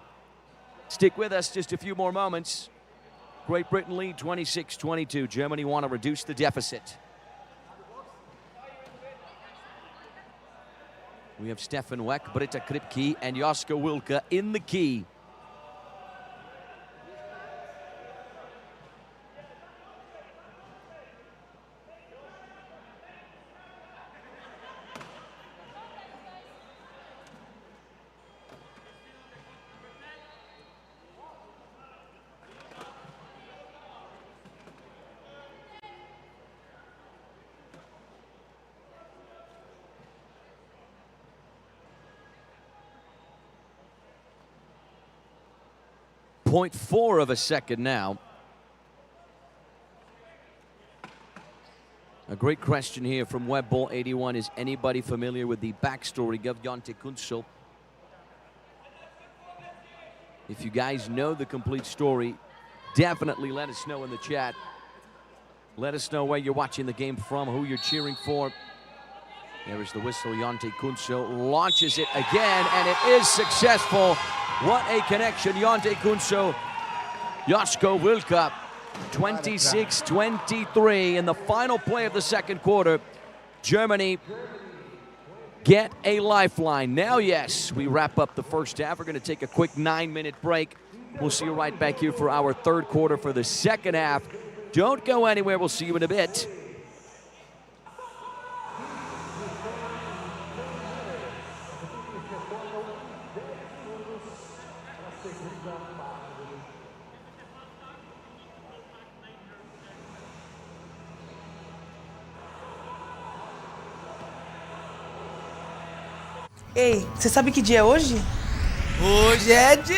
Stick with us just a few more moments. Great Britain lead 26-22. Germany want to reduce the deficit. We have Stefan Weck, Britta Kripke, and Josko Wilke in the key. .4 of a second now. A great question here from Webball81. Is anybody familiar with the backstory of Jonte Kunzel? If you guys know the complete story, definitely let us know in the chat. Let us know where you're watching the game from, who you're cheering for. There is the whistle. Jonte Kunzel launches it again, and it is successful. What a connection, Jonte Kunzel, Josko Wilke, 26-23 in the final play of the second quarter. Germany get a lifeline. Now, yes, we wrap up the first half. We're going to take a quick 9-minute break. We'll see you right back here for our third quarter for the second half. Don't go anywhere. We'll see you in a bit. Ei, você sabe que dia é hoje? Hoje é dia!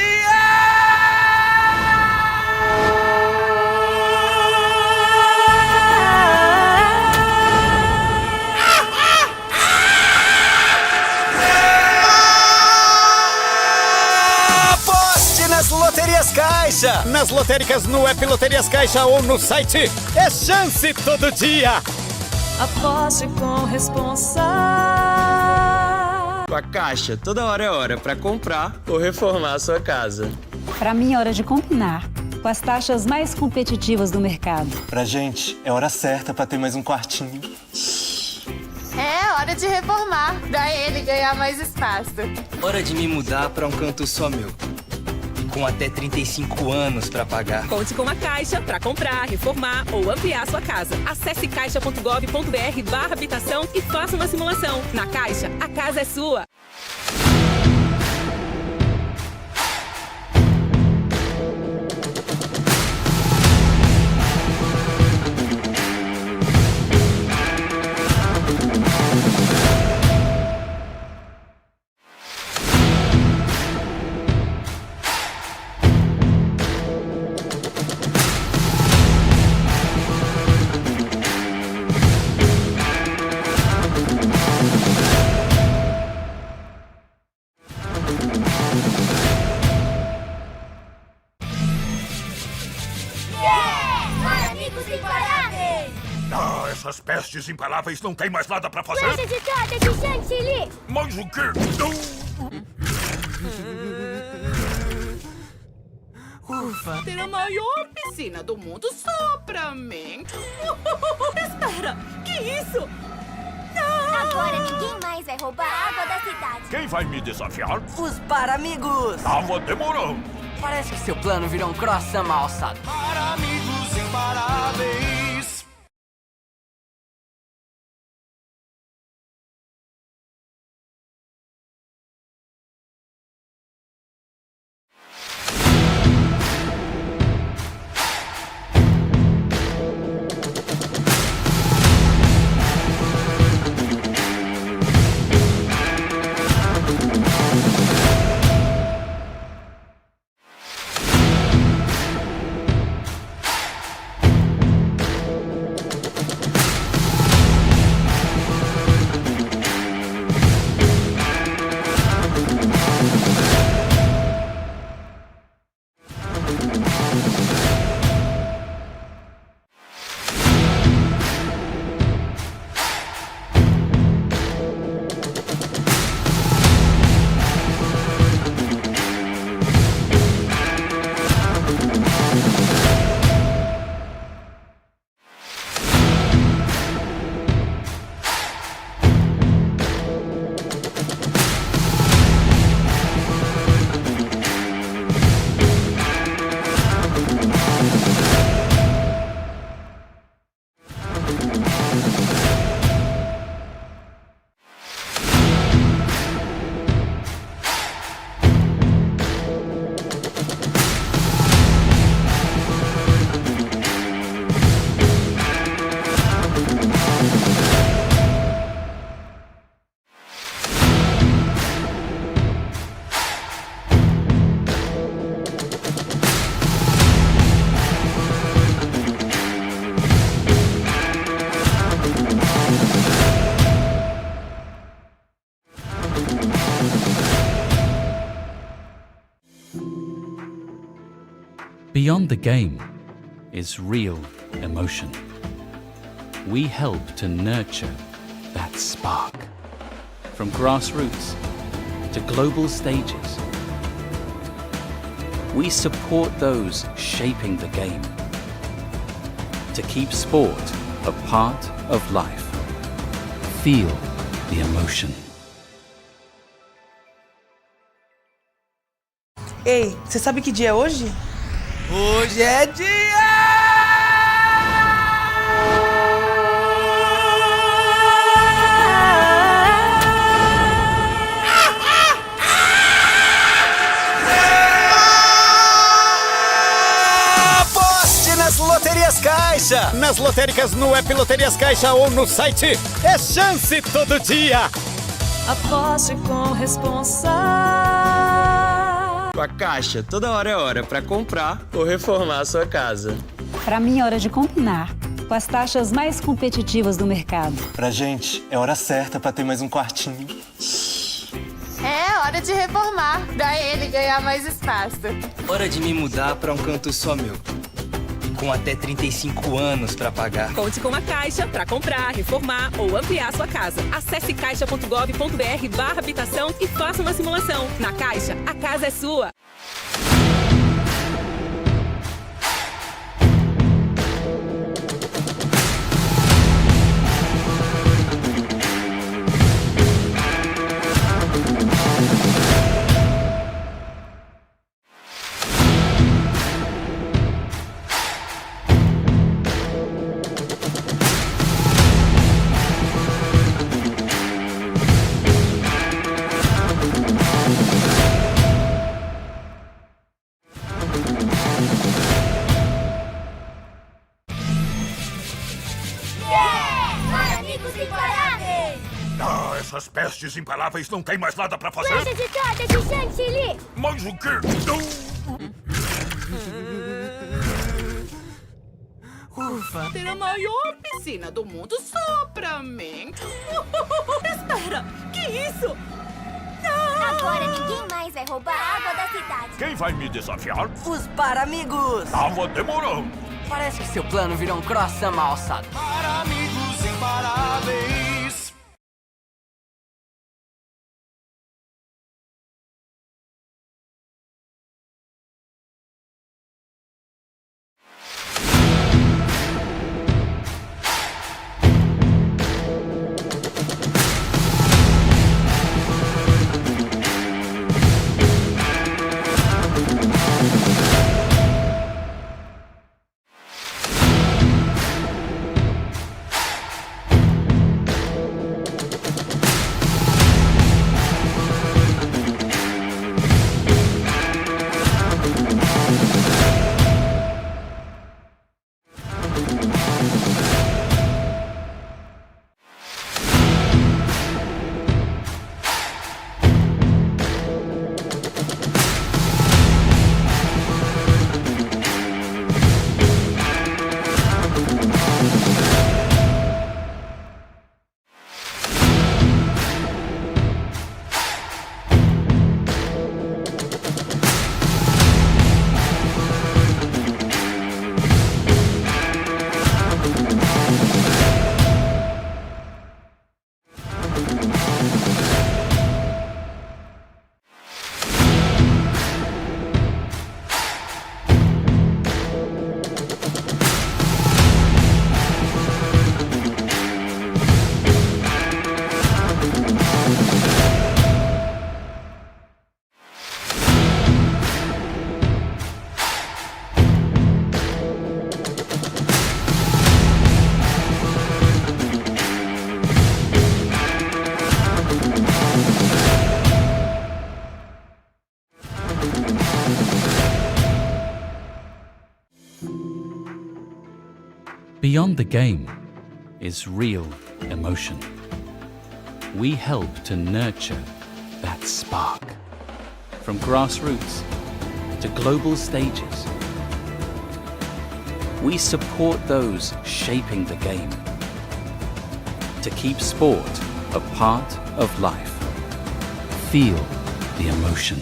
Aposte nas loterias Caixa! Nas lotéricas no app Loterias Caixa ou no site. É chance todo dia! Aposte com responsabilidade. Com a Caixa, toda hora é hora para comprar ou reformar a sua casa. Para mim é hora de combinar com as taxas mais competitivas do mercado. Pra gente, é hora certa para ter mais um quartinho. É hora de reformar, pra ele ganhar mais espaço. Hora de me mudar para um canto só meu. Com até 35 anos para pagar. Conte com a Caixa para comprar, reformar ou ampliar sua casa. Acesse caixa.gov.br/habitação e faça uma simulação. Na Caixa, a casa é sua. Paralímpicos Imparáveis! Ah, essas pestes imparáveis não têm mais nada pra fazer. Lanche de torta de chantilly. Mas o quê? Ufa, ter a maior piscina do mundo só pra mim. Espera, que isso? Agora ninguém mais vai roubar a água da cidade. Quem vai me desafiar? Os Paramigos. Tava demorando. Parece que seu plano virou um croissant mal alçado. Para amigos imparáveis. Beyond the game is real emotion. We help to nurture that spark. From grassroots to global stages, we support those shaping the game to keep sport a part of life. Feel the emotion. Ei, você sabe que dia é hoje? Hoje é dia! Aposte nas loterias Caixa! Nas lotéricas no app Loterias Caixa ou no site. É chance todo dia! Aposte com responsabilidade. Com a Caixa, toda hora é hora para comprar ou reformar a sua casa. Para mim é hora de combinar com as taxas mais competitivas do mercado. Pra gente, é hora certa pra ter mais um quartinho. É hora de reformar, pra ele ganhar mais espaço. Hora de me mudar para um canto só meu. Com até 35 anos para pagar. Conte com a Caixa para comprar, reformar ou ampliar sua casa. Acesse caixa.gov.br/habitação e faça uma simulação. Na Caixa, a casa é sua. Ah, essas pestes imparáveis não têm mais nada pra fazer. Lanche de torta de chantilly. Mas o quê? Ufa, ter a maior piscina do mundo só pra mim. Espera, que isso? Agora ninguém mais vai roubar a água da cidade. Quem vai me desafiar? Os Paramigos. Tava demorando. Parece que seu plano virou um croissant mal alçado. Para parabéns. Beyond the game is real emotion. We help to nurture that spark. From grassroots to global stages, we support those shaping the game to keep sport a part of life. Feel the emotion.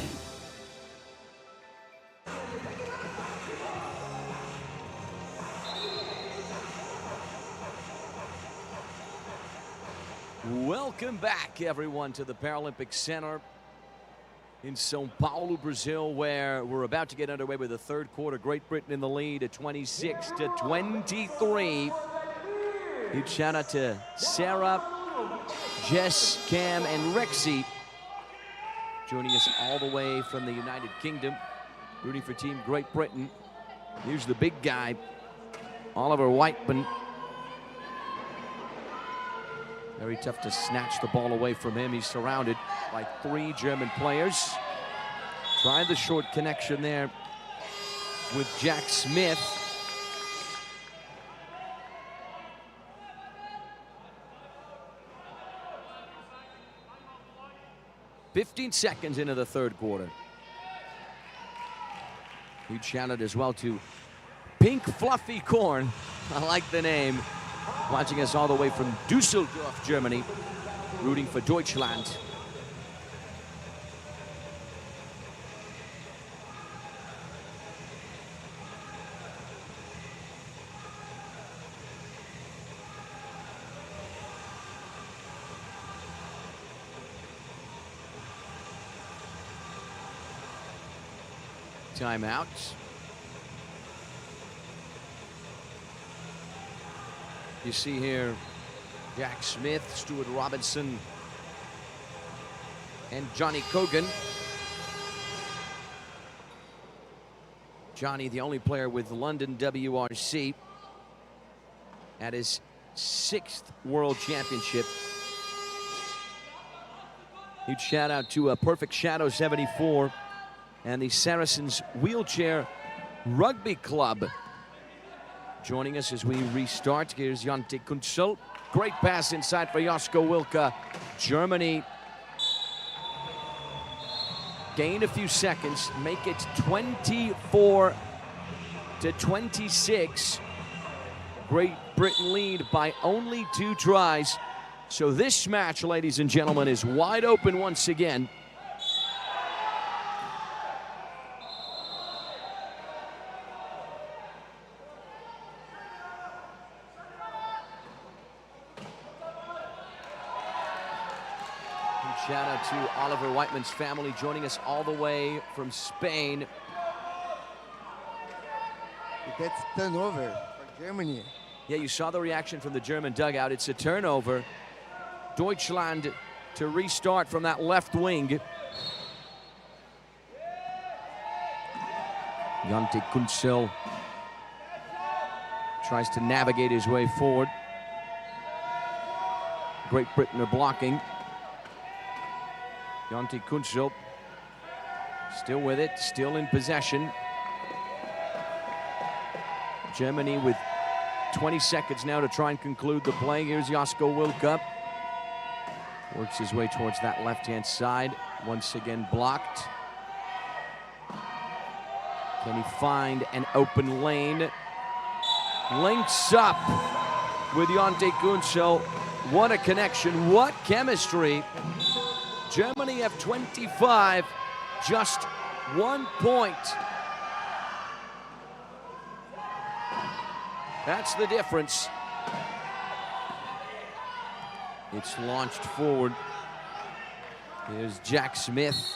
Welcome back, everyone, to the Paralympic Center in São Paulo, Brazil, where we're about to get underway with the third quarter. Great Britain in the lead at 26-23. Huge shout out to Sarah, Jess, Cam, and Rexy joining us all the way from the United Kingdom, rooting for Team Great Britain. Here's the big guy, Oliver Whiteman. Very tough to snatch the ball away from him. He's surrounded by 3 German players. Tried the short connection there with Jack Smith. "15 seconds into the third quarter. Huge shout out as well to Pink Fluffy Corn. I like the name. Watching us all the way from Düsseldorf, Germany, rooting for Deutschland. Timeout. You see here Jack Smith, Stuart Robinson, and Johnny Cogan. Johnny, the only player with London WRC at his 6th World Championship. Huge shout out to Perfect Shadow 74 and the Saracens Wheelchair Rugby Club. Joining us as we restart, here's Jante Kunzel. Great pass inside for Josko Wilke. Germany gain a few seconds, make it 24-26. Great Britain lead by only 2 tries. So this match, ladies and gentlemen, is wide open once again. Shout out to Oliver Whiteman's family joining us all the way from Spain. That's turnover for Germany. Yeah, you saw the reaction from the German dugout. It's a turnover. Deutschland to restart from that left wing. Jonte Kunzel tries to navigate his way forward. Great Britain are blocking. Jonte Kunzel still with it, still in possession. Germany with 20 seconds now to try and conclude the play. Here's Josko Wilke. Works his way towards that left-hand side. Once again blocked. Can he find an open lane? Links up with Jonte Kunzel. What a connection, what chemistry. Germany have 25, just 1 point. That's the difference. It's launched forward. Here's Jack Smith.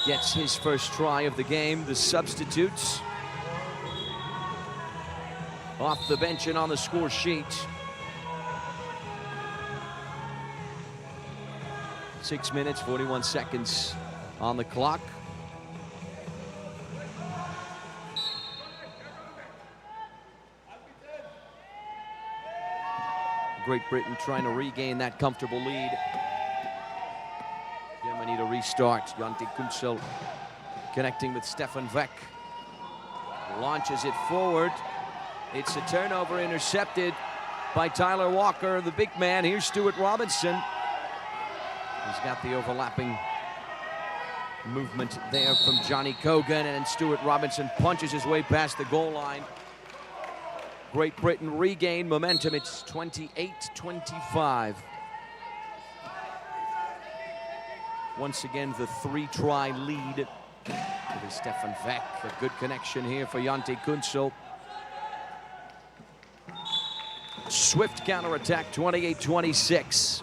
Gets his first try of the game. The substitutes off the bench and on the score sheet. 6 minutes, 41 seconds on the clock. Great Britain trying to regain that comfortable lead. Germany to restart. Jonte Kunzel connecting with Stefan Weck. Launches it forward. It's a turnover intercepted by Tyler Walker, the big man. Here's Stuart Robinson. He's got the overlapping movement there from Johnny Cogan, and Stuart Robinson punches his way past the goal line. Great Britain regain momentum. It's 28-25. Once again, the 3-try lead to Stefan Weck. A good connection here for Jonte Kunzel. Swift counterattack, 28-26.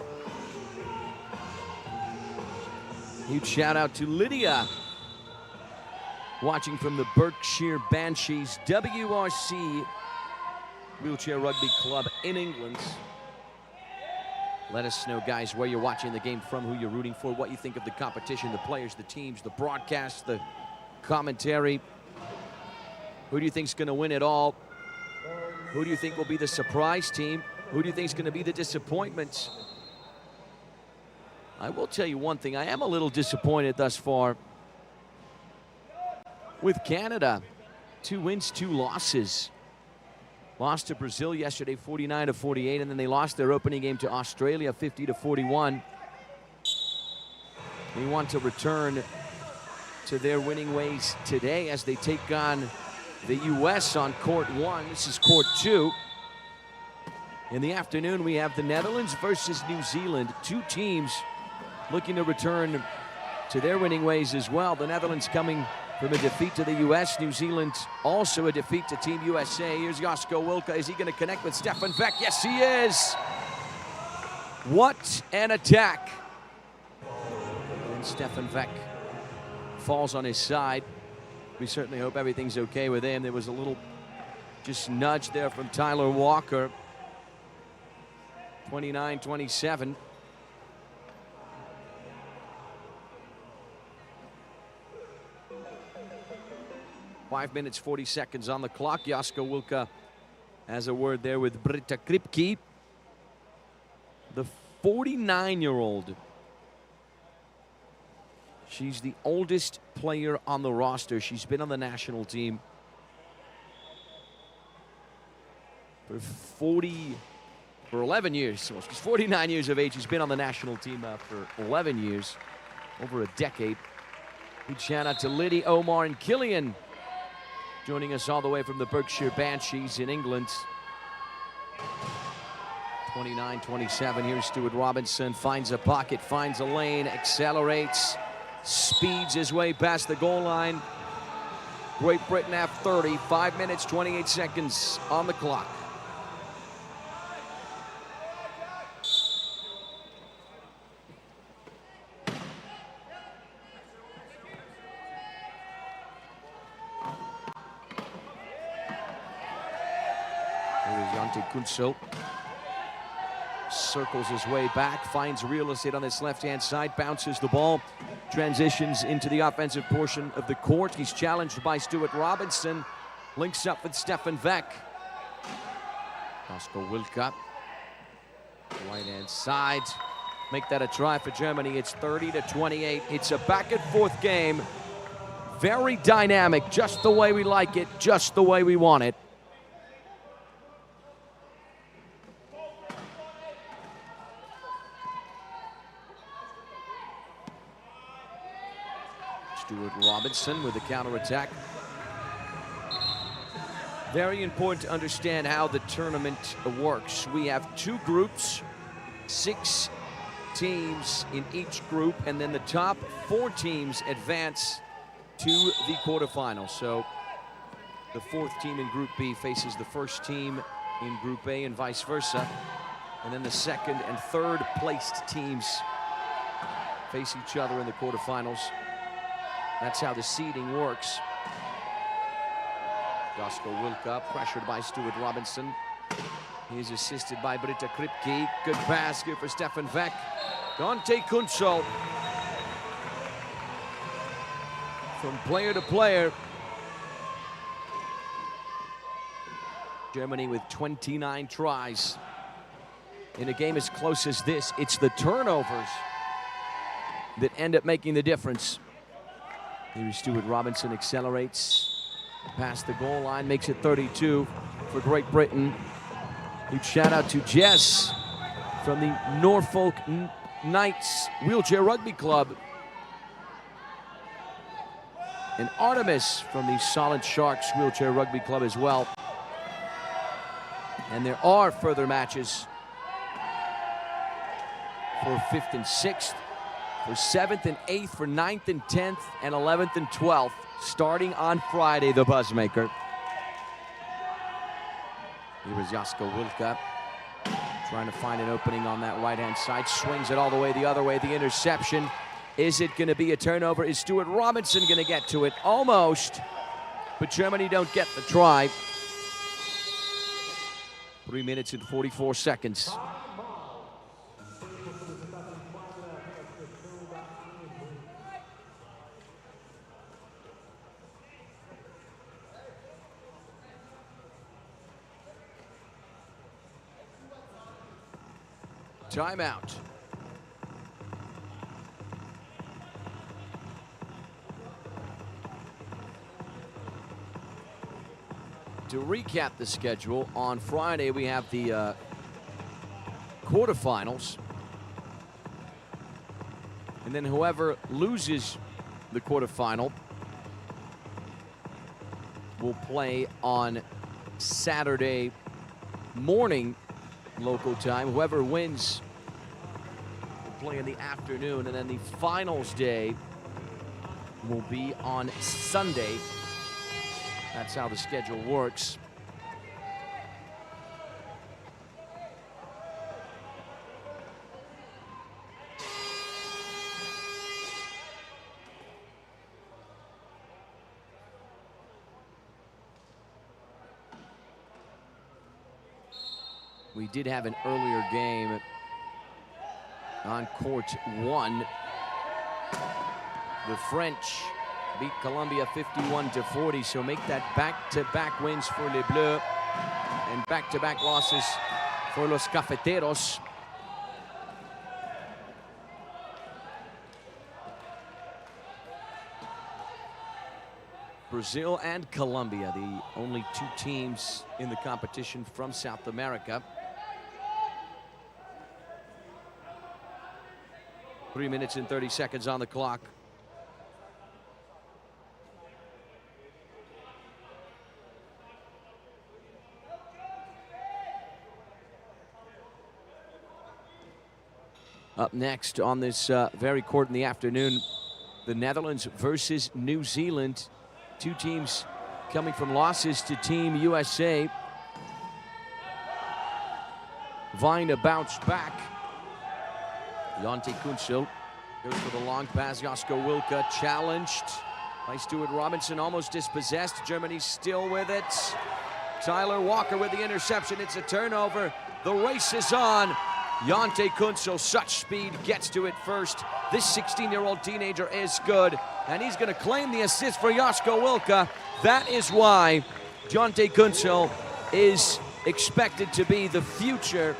Huge shout out to Lydia, watching from the Berkshire Banshees WRC Wheelchair Rugby Club in England. Let us know, guys, where you're watching the game from, who you're rooting for, what you think of the competition, the players, the teams, the broadcast, the commentary. Who do you think's going to win it all? Who do you think will be the surprise team? Who do you think is going to be the disappointment? I will tell you one thing. I am a little disappointed thus far with Canada. 2 wins, 2 losses. Lost to Brazil yesterday, 49-48, and then they lost their opening game to Australia, 50-41. They want to return to their winning ways today as they take on the U.S. on court 1. This is court 2. In the afternoon, we have the Netherlands versus New Zealand. 2 teams looking to return to their winning ways as well. The Netherlands coming from a defeat to the U.S. New Zealand also a defeat to Team USA. Here's Josko Wilke. Is he going to connect with Stefan Weck? Yes, he is. What an attack. And Stefan Weck falls on his side. We certainly hope everything's okay with him. There was a little just nudge there from Tyler Walker. 29-27. Five minutes, 40 seconds on the clock. Josko Wilke has a word there with Britta Kripke. The 49-year-old. She's the oldest player on the roster. She's been on the national team for 11 years. So she's 49 years of age. She's been on the national team for 11 years, over a decade. Big shout out to Liddy, Omar, and Killian, joining us all the way from the Berkshire Banshees in England. 29-27. Here's Stuart Robinson. Finds a pocket, finds a lane, accelerates, speeds his way past the goal line. Great Britain have 30. 5 minutes, 28 seconds on the clock. Jonte Kunzel circles his way back, finds real estate on this left-hand side, bounces the ball, transitions into the offensive portion of the court. He's challenged by Stuart Robinson, links up with Stefan Veck. Josko Wilka, right-hand side. Make that a try for Germany. It's 30-28. It's a back-and-forth game. Very dynamic, just the way we like it, just the way we want it. Stuart Robinson with the counterattack. Very important to understand how the tournament works. We have 2 groups, 6 teams in each group, and then the top 4 teams advance to the quarterfinals. So the 4th team in Group B faces the 1st team in Group A and vice versa. And then the 2nd and 3rd placed teams face each other in the quarterfinals. That's how the seeding works. Josko Wilka pressured by Stuart Robinson. He's assisted by Britta Kripke. Good pass here for Stefan Veck. Jonte Kunzel. From player to player. Germany with 29 tries. In a game as close as this, it's the turnovers that end up making the difference. Here Stuart Robinson accelerates past the goal line, makes it 32 for Great Britain. Huge shout out to Jess from the Norfolk Knights Wheelchair Rugby Club. And Artemis from the Solid Sharks Wheelchair Rugby Club as well. And there are further matches for 5th and 6th. For 7th and 8th, for 9th and 10th, and 11th and 12th, starting on Friday, the buzzmaker. Here is Josko Wilka, trying to find an opening on that right-hand side, swings it all the way the other way, the interception. Is it going to be a turnover? Is Stuart Robinson going to get to it? Almost, but Germany don't get the try. 3 minutes and 44 seconds. Timeout. To recap the schedule, on Friday we have the quarterfinals. And then whoever loses the quarterfinal will play on Saturday morning local time. Whoever wins will play in the afternoon, and then the finals day will be on Sunday. That's how the schedule works. We did have an earlier game on court 1. The French beat Colombia 51-40, so make that back-to-back wins for Les Bleus and back-to-back losses for Los Cafeteros. Brazil and Colombia, the only 2 teams in the competition from South America. 3 minutes and 30 seconds on the clock. Up next on this very court in the afternoon, the Netherlands versus New Zealand. 2 teams coming from losses to Team USA, vying to bounce back. Jonte Kunzel goes for the long pass. Josko Wilka challenged by Stuart Robinson, almost dispossessed. Germany still with it. Tyler Walker with the interception. It's a turnover. The race is on. Jonte Kunzel, such speed, gets to it first. This 16-year-old teenager is good, and he's going to claim the assist for Josko Wilke. That is why Jonte Kunzel is expected to be the future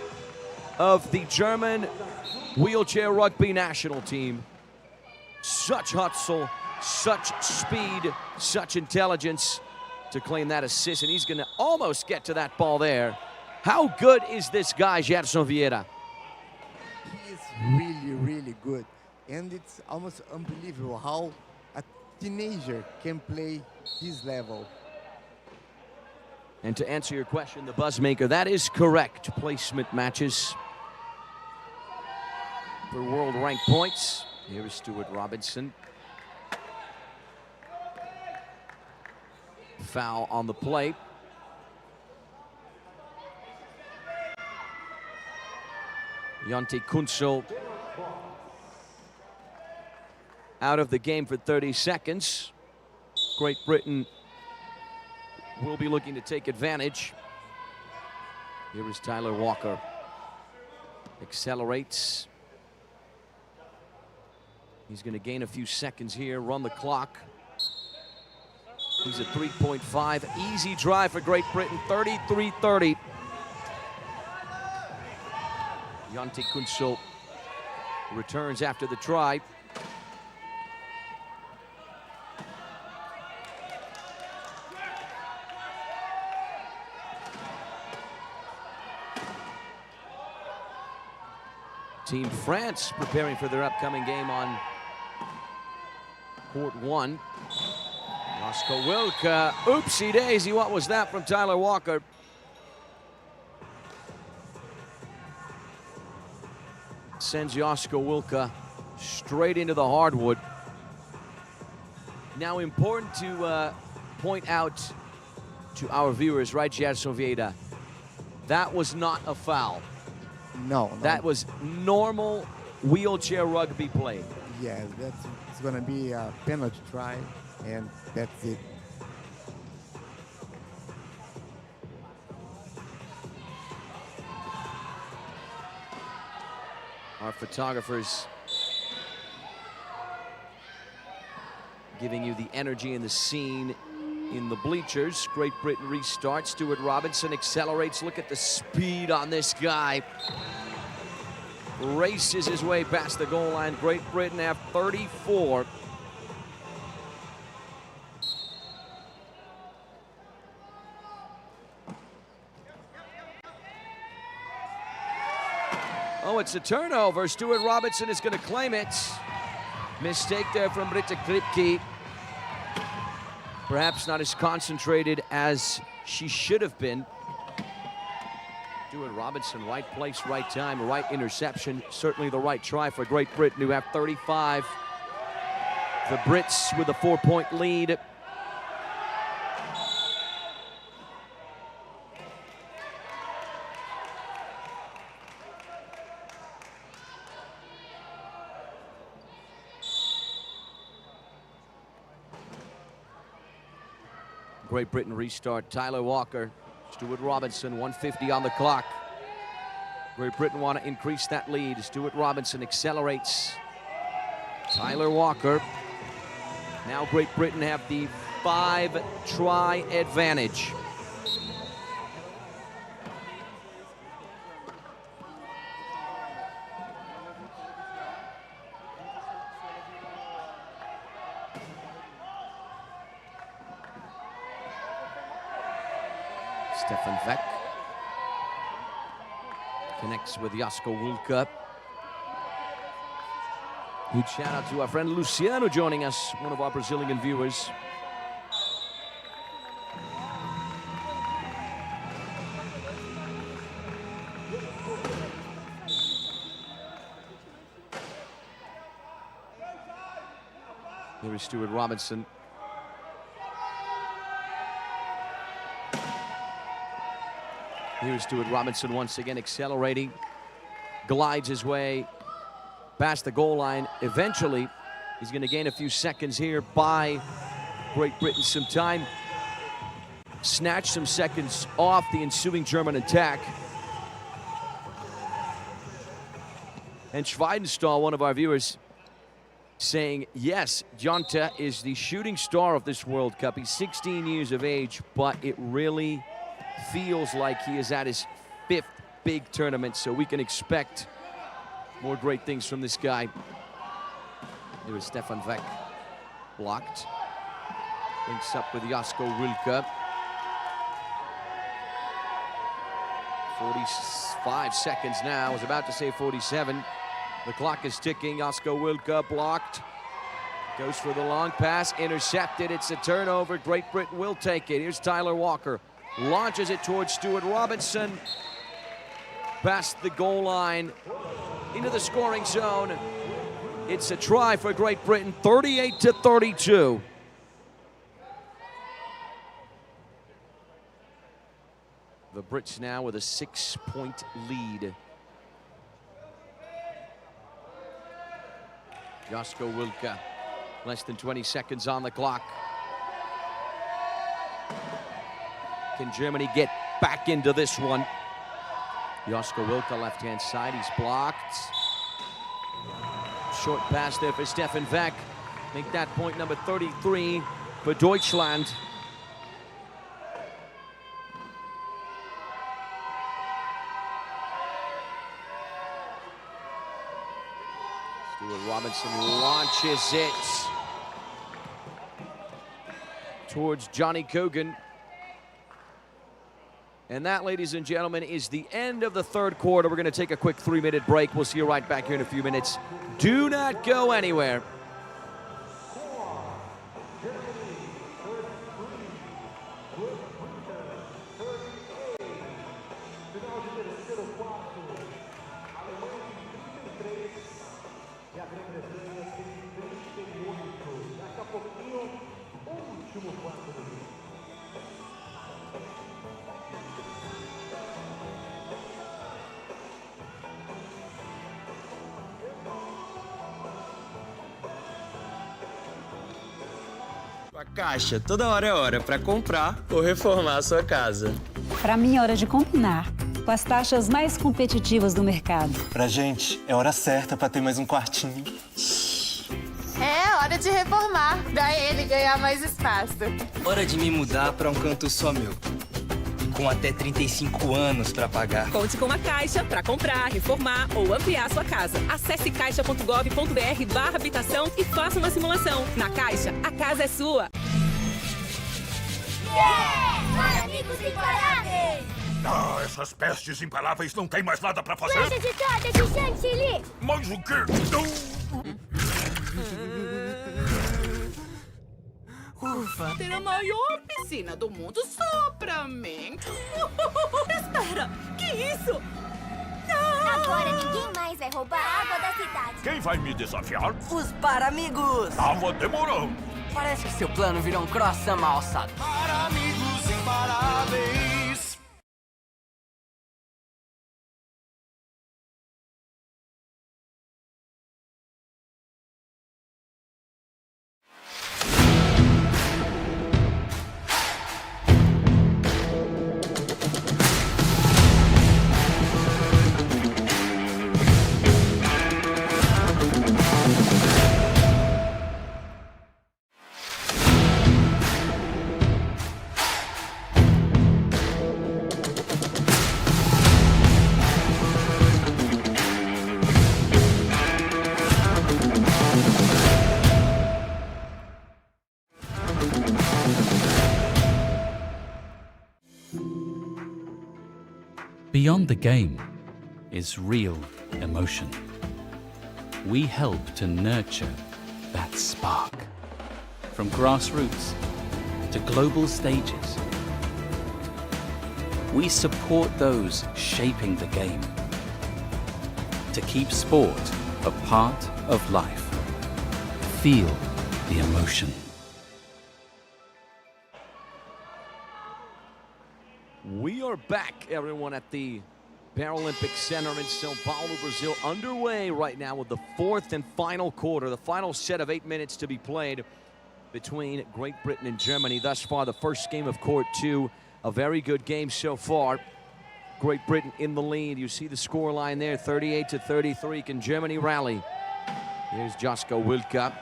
of the German wheelchair rugby national team. Such hustle, such speed, such intelligence to claim that assist, and he's going to almost get to that ball there. How good is this guy, Gerson Vieira? He is really, really good. And it's almost unbelievable how a teenager can play his level. And to answer your question, the buzzmaker, that is correct. Placement matches for world rank points. Here is Stuart Robinson. Foul on the play. Jonte Kunzel out of the game for 30 seconds. Great Britain will be looking to take advantage. Here is Tyler Walker. Accelerates. He's going to gain a few seconds here, run the clock. He's at 3.5. Easy drive for Great Britain, 33-30. Jonte Kunzel returns after the try. Team France preparing for their upcoming game on court 1. Josko Wilke, oopsie daisy, what was that from Tyler Walker? Sends Josko Wilke straight into the hardwood. Now important to point out to our viewers, right, Gerson Vieira, that was not a foul. No. That was normal wheelchair rugby play. Yeah, it's going to be a penalty try, and that's it. Our photographers giving you the energy and the scene in the bleachers. Great Britain restarts. Stuart Robinson accelerates. Look at the speed on this guy. Races his way past the goal line. Great Britain have 34. Oh, it's a turnover. Stuart Robinson is going to claim it. Mistake there from Britta Kripke. Perhaps not as concentrated as she should have been. Stuart Robinson, right place, right time, right interception. Certainly the right try for Great Britain, who have 35. The Brits with a 4-point lead. Great Britain restart. Tyler Walker, Stuart Robinson, 1:50 on the clock. Great Britain want to increase that lead. Stuart Robinson accelerates. Tyler Walker. Now Great Britain have the 5-try advantage. Stefan Veck connects with Josko Wilke. Huge shout out to our friend Luciano joining us, one of our Brazilian viewers. Here is Stuart Robinson. Here's Stuart Robinson once again accelerating, glides his way past the goal line. Eventually, he's going to gain a few seconds here, buy Great Britain some time snatch some seconds off the ensuing German attack. And Schweidenstahl, one of our viewers, saying, yes, Jonte is the shooting star of this World Cup. He's 16 years of age, but it really feels like he is at his 5th big tournament, so we can expect more great things from this guy. There is Stefan Weck, blocked. Links up with Jasko Wilke. 45 seconds now. I was about to say 47. The clock is ticking. Jasko Wilke blocked. Goes for the long pass, intercepted. It's a turnover. Great Britain will take it. Here's Tyler Walker. Launches it towards Stuart Robinson. Past the goal line, into the scoring zone. It's a try for Great Britain, 38-32. The Brits now with a 6-point lead. Jasko Wilke, less than 20 seconds on the clock. Can Germany get back into this one? Jasko Wilke, left-hand side, he's blocked. Short pass there for Stefan Weck. Make that point number 33 for Deutschland. Stuart Robinson launches it towards Johnny Cogan. And that, ladies and gentlemen, is the end of the third quarter. We're going to take a quick 3-minute break. We'll see you right back here in a few minutes. Do not go anywhere. A Caixa, toda hora é hora para comprar ou reformar a sua casa. Para mim é hora de combinar, com as taxas mais competitivas do mercado. Pra gente, é hora certa para ter mais um quartinho. É hora de reformar, pra ele ganhar mais espaço. Hora de me mudar para um canto só meu. Com até 35 anos para pagar. Conte com a Caixa para comprar, reformar ou ampliar sua casa. Acesse caixa.gov.br/habitação e faça uma simulação. Na Caixa, a casa é sua. Yeah! Amigos imparáveis! Ah, essas pestes imparáveis não tem mais nada pra fazer. Lancha de torta de chantilly! Mais o quê? Ufa, ter a maior piscina do mundo só pra mim. Espera, que isso? Agora ninguém mais vai roubar a água da cidade. Quem vai me desafiar? Os Paramigos! Tava demorando. Parece que seu plano virou um croissant mal alçado. Para amigos imparáveis. Beyond the game is real emotion. We help to nurture that spark. From grassroots to global stages, we support those shaping the game to keep sport a part of life. Feel the emotion. We are back, everyone, at the Paralympic Center in São Paulo, Brazil. Underway right now with the fourth and final quarter, the final set of 8 minutes to be played. between Great Britain and Germany. Thus far, the first game of court two, a very good game so far. Great Britain in the lead. You see the score line there, 38-33. Can Germany rally? Here's Josko Wilka.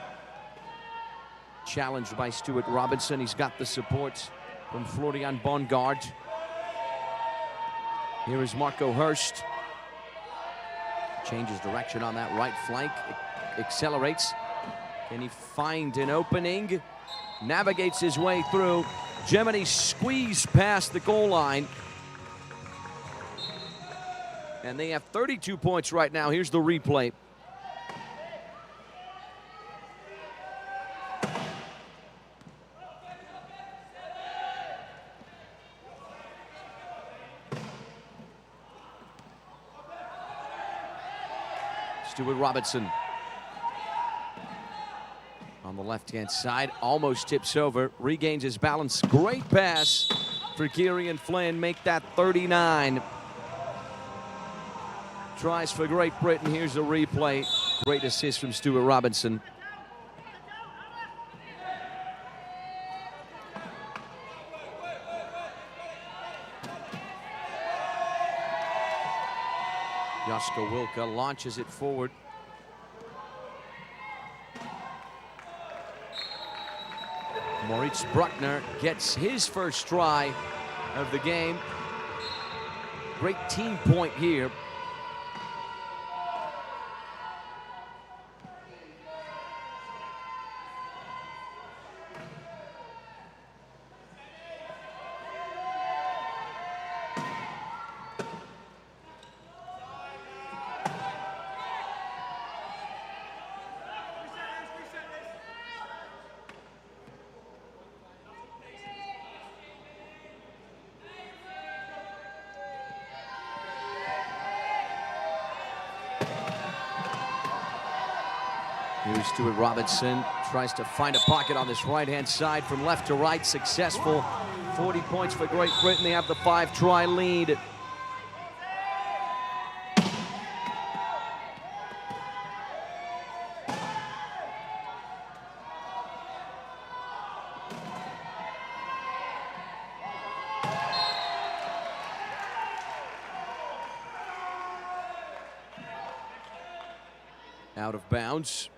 Challenged by Stuart Robinson. He's got the support from Florian Bongard. Here is Marco Hurst. Changes direction on that right flank. Accelerates. Can he find an opening? Navigates his way through. Germany squeezed past the goal line. And they have 32 points right now. Here's the replay. Stuart Robinson on the left-hand side, almost tips over, regains his balance. Great pass for Kieran Flynn, make that 39. Tries for Great Britain. Here's the replay. Great assist from Stuart Robinson. Josko Wilka launches it forward. Moritz Bruckner gets his first try of the game. Great team point here. Here's Stuart Robinson, tries to find a pocket on this right-hand side from left to right, successful. 40 points for Great Britain, they have the 5-try lead. Out of bounds.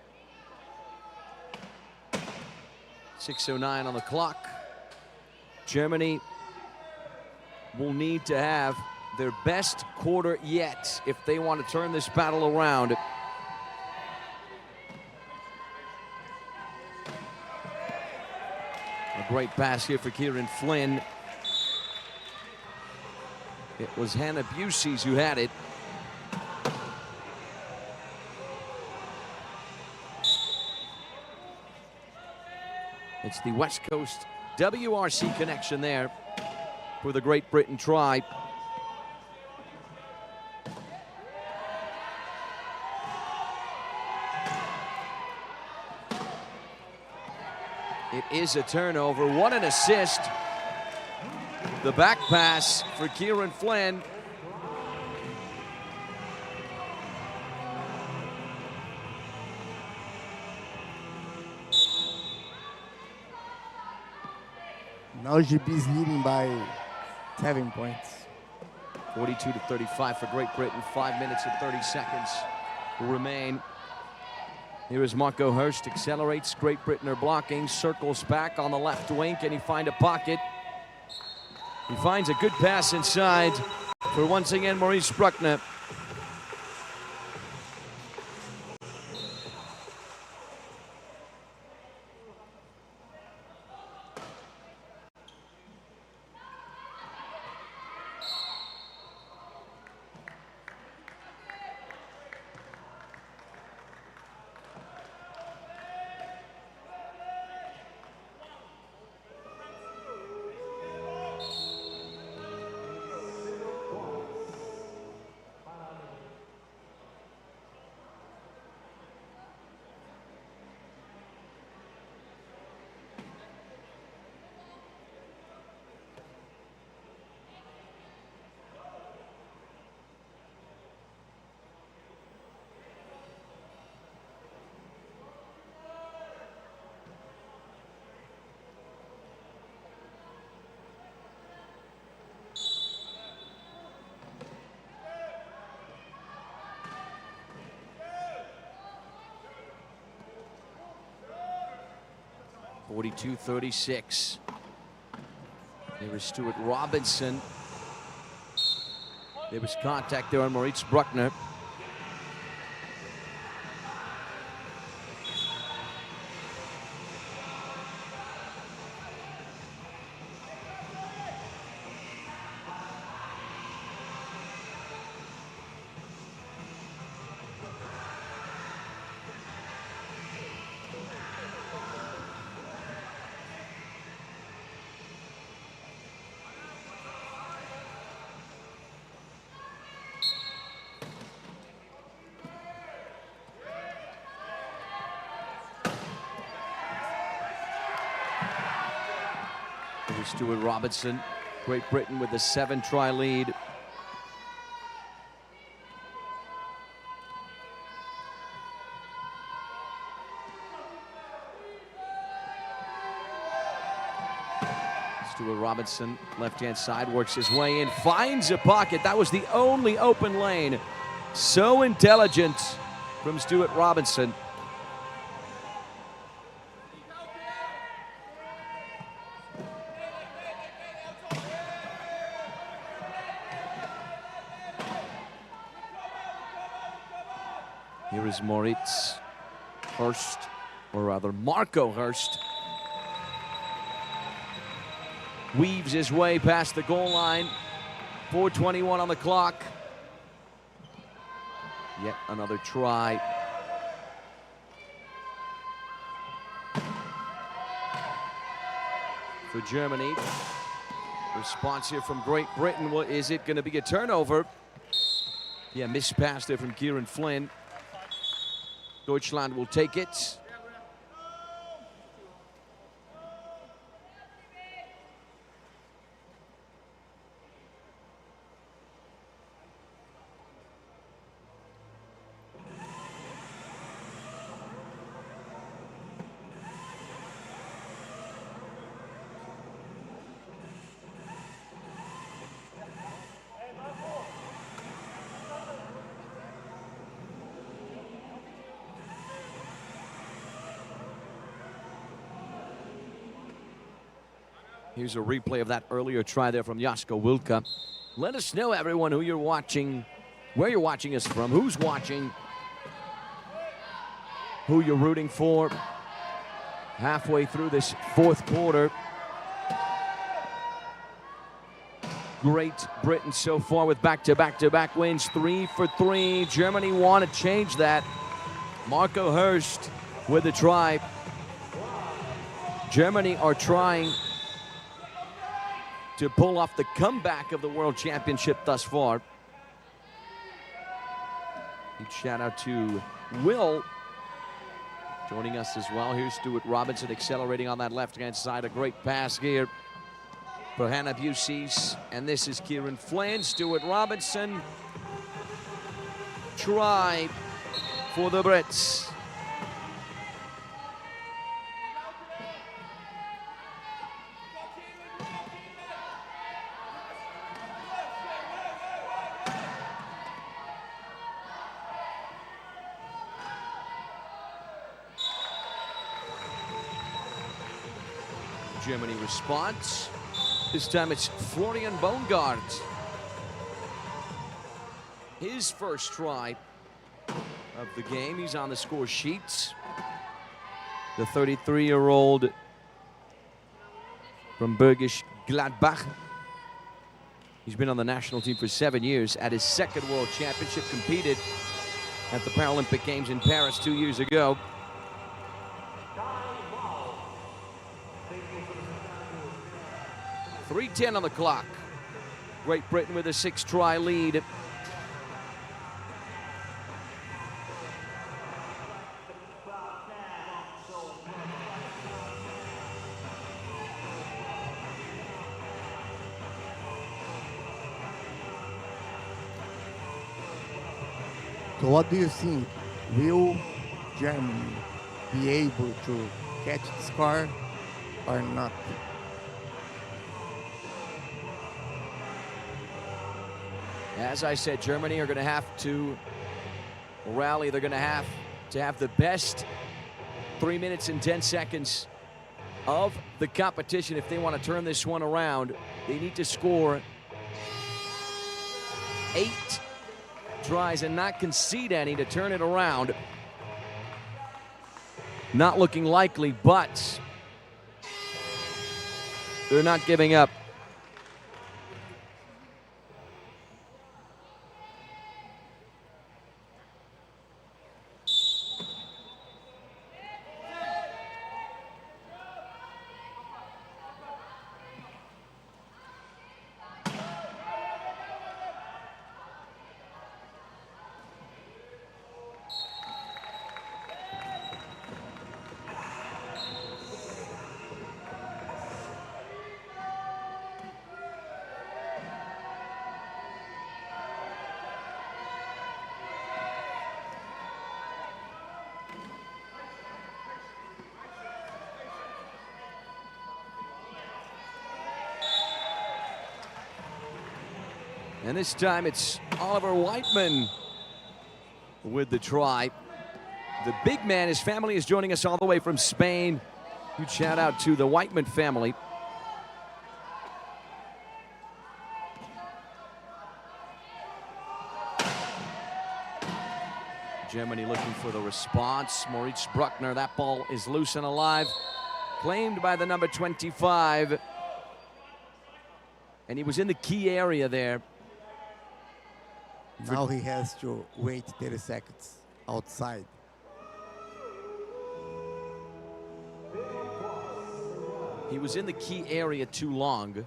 6:09 on the clock. Germany will need to have their best quarter yet if they want to turn this battle around. A great pass here for Kieran Flynn. It was Hannah Buses who had it. It's the West Coast WRC connection there for the Great Britain try. It is a turnover. What an assist. The back pass for Kieran Flynn. Now GB is leading by 7 points. 42-35 for Great Britain. 5 minutes and 30 seconds will remain. Here is Marco Hurst, accelerates. Great Britain are blocking, circles back on the left wing. Can he find a pocket? He finds a good pass inside for once again Maurice Bruckner. 42-36. There was Stuart Robinson. There was contact there on Moritz Bruckner. Stuart Robinson, Great Britain with a 7-try lead. Stuart Robinson, left-hand side, works his way in, finds a pocket. That was the only open lane. So intelligent from Stuart Robinson. Here is Moritz Hurst, or rather Marco Hurst. Weaves his way past the goal line. 4:21 on the clock. Yet another try. For Germany. Response here from Great Britain. Well, is it going to be a turnover? Yeah, missed pass there from Kieran Flynn. Deutschland will take it. Here's a replay of that earlier try there from Jasko Wilka. Let us know, everyone, who you're watching, where you're watching us from, who's watching, who you're rooting for. Halfway through this fourth quarter. Great Britain so far with back-to-back-to-back wins, 3 for 3. Germany want to change that. Marco Hurst with the try. Germany are trying to pull off the comeback of the World Championship thus far. Big shout out to Will joining us as well. Here's Stuart Robinson accelerating on that left-hand side. A great pass here for Hannah Buses. And this is Kieran Flynn. Stuart Robinson. Try for the Brits. Germany response. This time it's Florian Bongard. His first try of the game. He's on the score sheet. The 33-year-old from Bergisch Gladbach. He's been on the national team for 7 years. At his second World Championship, competed at the Paralympic Games in Paris 2 years ago. 3:10 on the clock. Great Britain with a 6-try lead. So what do you think? Will Germany be able to catch the score or not? As I said, Germany are going to have to rally. They're going to have the best 3 minutes and 10 seconds of the competition. If they want to turn this one around, they need to score 8 tries and not concede any to turn it around. Not looking likely, but they're not giving up. And this time it's Oliver Whiteman with the try. The big man, his family is joining us all the way from Spain. Huge shout out to the Whiteman family. Germany looking for the response. Moritz Bruckner, that ball is loose and alive. Claimed by the number 25. And he was in the key area there. Now he has to wait 30 seconds outside. He was in the key area too long.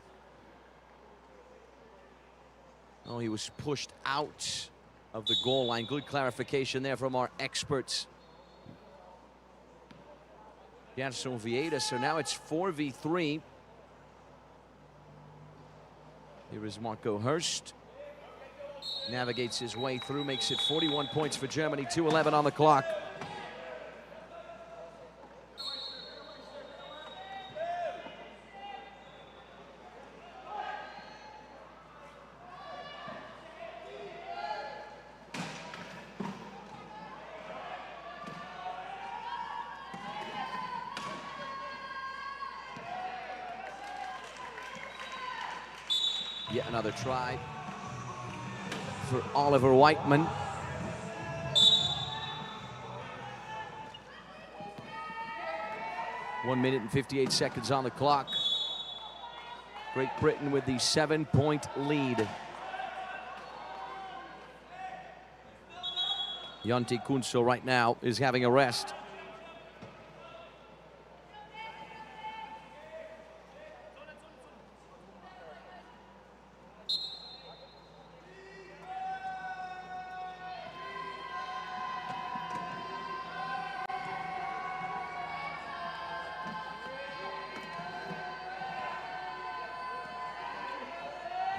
Oh, he was pushed out of the goal line. Good clarification there from our experts. Gerson Vieira, so now it's 4v3. Here is Marco Hurst. Navigates his way through, makes it 41 points for Germany, 2:11 on the clock. Yet another try for Oliver Whiteman. One minute and 58 seconds on the clock. Great Britain with the 7-point lead. Jonty Kunso right now is having a rest.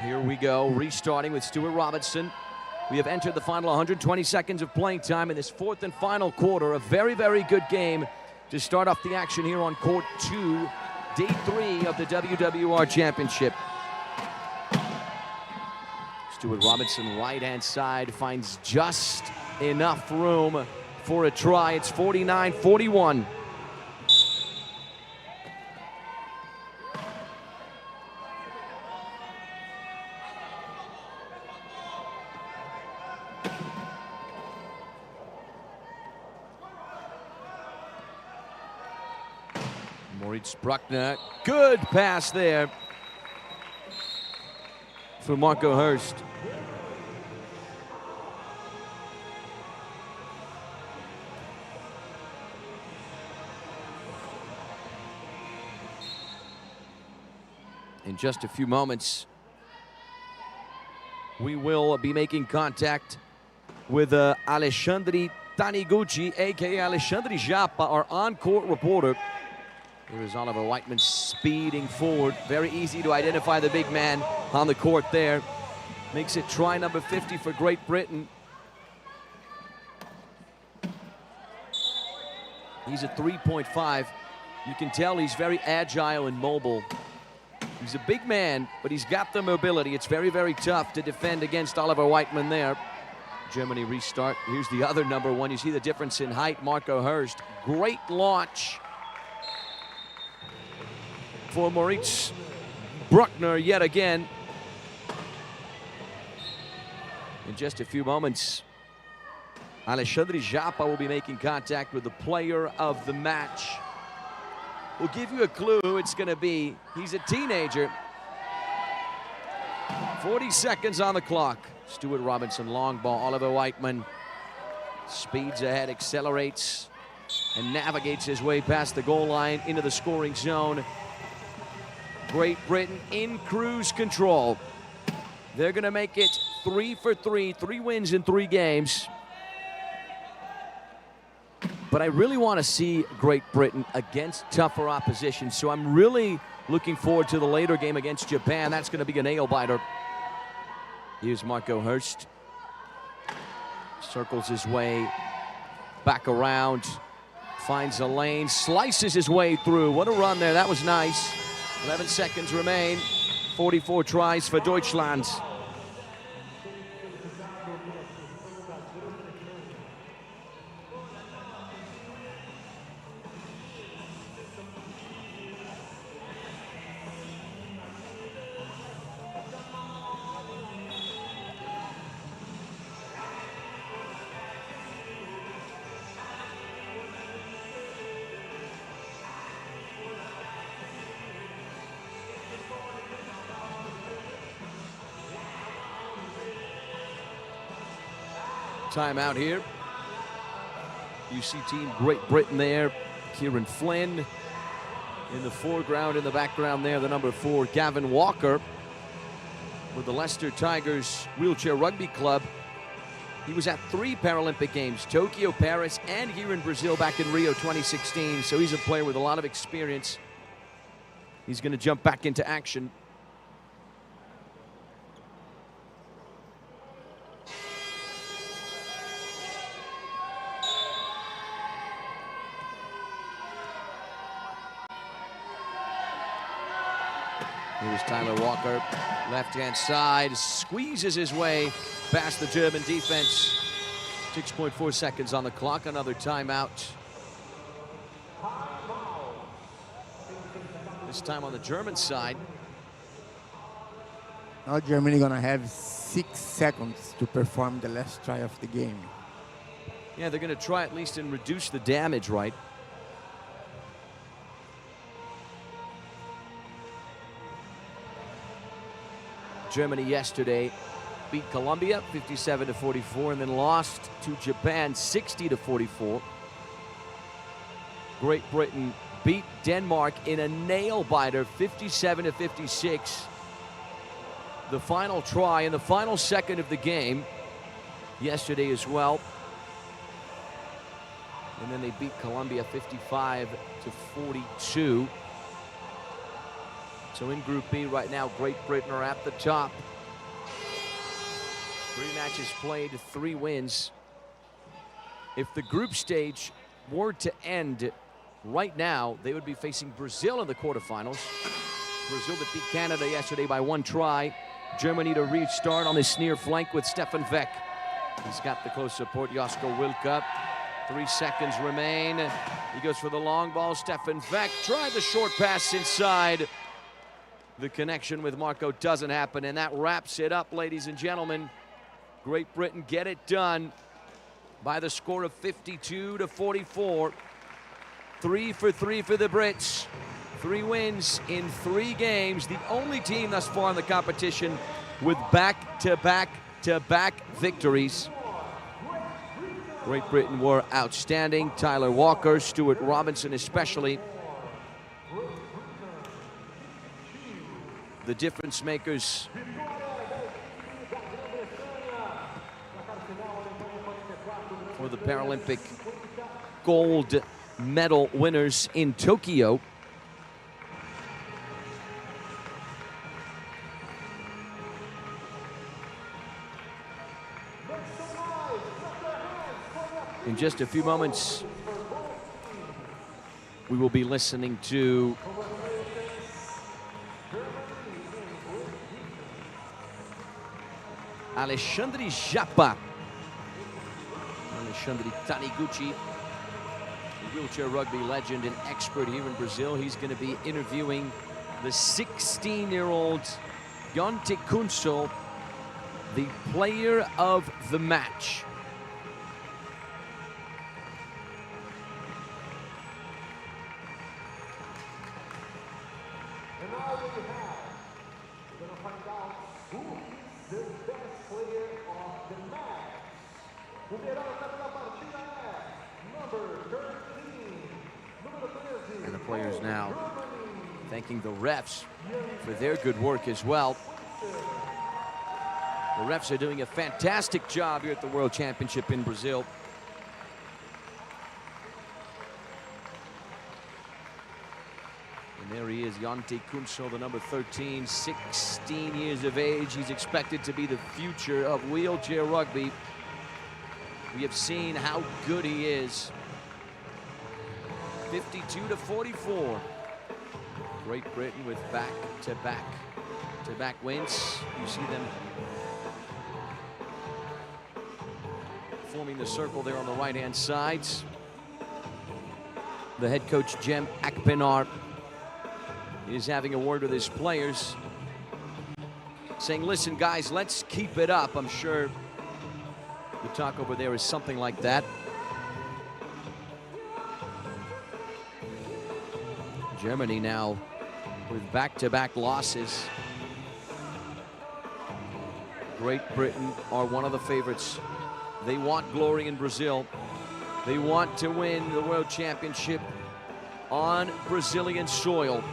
Here we go, restarting with Stuart Robinson. We have entered the final 120 seconds of playing time in this fourth and final quarter. A very, very good game to start off the action here on court 2, day 3 of the WWR Championship. Stuart Robinson, right-hand side, finds just enough room for a try. It's 49-41. Moritz Bruckner, good pass there for Marco Hurst. In just a few moments, we will be making contact with Alexandre Taniguchi, aka Alexandre Japa, our on-court reporter. Here is Oliver Whiteman speeding forward. Very easy to identify the big man on the court there. Makes it try number 50 for Great Britain. He's a 3.5. You can tell he's very agile and mobile. He's a big man, but he's got the mobility. It's very, very tough to defend against Oliver Whiteman there. Germany restart. Here's the other number one. You see the difference in height, Marco Hurst. Great launch. for Moritz Bruckner yet again. In just a few moments, Alexandre Japa will be making contact with the player of the match. We'll give you a clue who it's going to be. He's a teenager. 40 seconds on the clock. Stuart Robinson, long ball. Oliver Whiteman speeds ahead, accelerates, and navigates his way past the goal line into the scoring zone. Great Britain in cruise control. They're going to make it 3 for 3, 3 wins in 3 games. But I really want to see Great Britain against tougher opposition, so I'm really looking forward to the later game against Japan. That's going to be a nail-biter. Here's Marco Hurst. Circles his way back around, finds a lane, slices his way through. What a run there, that was nice. 11 seconds remain, 44 tries for Deutschland. Timeout here. You see Team Great Britain there. Kieran Flynn in the foreground. In the background there, the number 4, Gavin Walker, with the Leicester Tigers Wheelchair Rugby Club. He was at 3 Paralympic Games, Tokyo, Paris, and here in Brazil back in Rio 2016. So he's a player with a lot of experience. He's going to jump back into action. Here's Tyler Walker, left-hand side, squeezes his way past the German defense. 6.4 seconds on the clock, another timeout. This time on the German side. Now Germany gonna have 6 seconds to perform the last try of the game. Yeah, they're gonna try at least and reduce the damage, right? Germany yesterday beat Colombia 57-44 and then lost to Japan 60-44. Great Britain beat Denmark in a nail-biter 57-56. The final try in the final second of the game yesterday as well. And then they beat Colombia 55-42. So in Group B right now, Great Britain are at the top. 3 matches played, 3 wins. If the group stage were to end right now, they would be facing Brazil in the quarterfinals. Brazil that beat Canada yesterday by 1 try. Germany to restart on his near flank with Stefan Weck. He's got the close support, Josko Wilka. 3 seconds remain. He goes for the long ball. Stefan Weck tried the short pass inside. The connection with Marco doesn't happen, and that wraps it up, ladies and gentlemen. Great Britain get it done by the score of 52-44. 3 for 3 for the Brits. 3 wins in 3 games. The only team thus far in the competition with back-to-back-to-back victories. Great Britain were outstanding. Tyler Walker, Stuart Robinson especially. The difference makers for the Paralympic gold medal winners in Tokyo. In just a few moments, we will be listening to Alexandre Japa. Alexandre Taniguchi, wheelchair rugby legend and expert here in Brazil. He's going to be interviewing the 16-year-old Jonte Kunsel, the player of the match. And now we have, we're going to find out who is the best player of the match. O melhor atleta da partida é number 13, número 13. And the players now thanking the refs for their good work as well. The refs are doing a fantastic job here at the World Championship in Brazil. And there he is, Jonte Kunsel, the number 13, 16 years of age. He's expected to be the future of wheelchair rugby. We have seen how good he is. 52-44. Great Britain with back-to-back wins. You see them forming the circle there on the right-hand side. The head coach, Jem Akpenar, is having a word with his players, saying, listen, guys, let's keep it up. I'm sure the talk over there is something like that. Germany now with back-to-back losses. Great Britain are one of the favorites. They want glory in Brazil. They want to win the World Championship on Brazilian soil.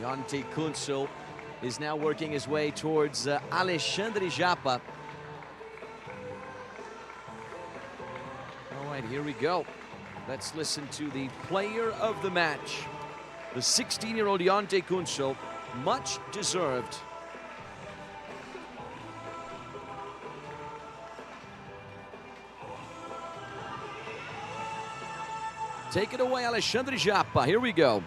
Jonte Kunsel is now working his way towards Alexandre Japa. All right, here we go. Let's listen to the player of the match, the 16-year-old Jonte Kunsel, much deserved. Take it away, Alexandre Japa. Here we go.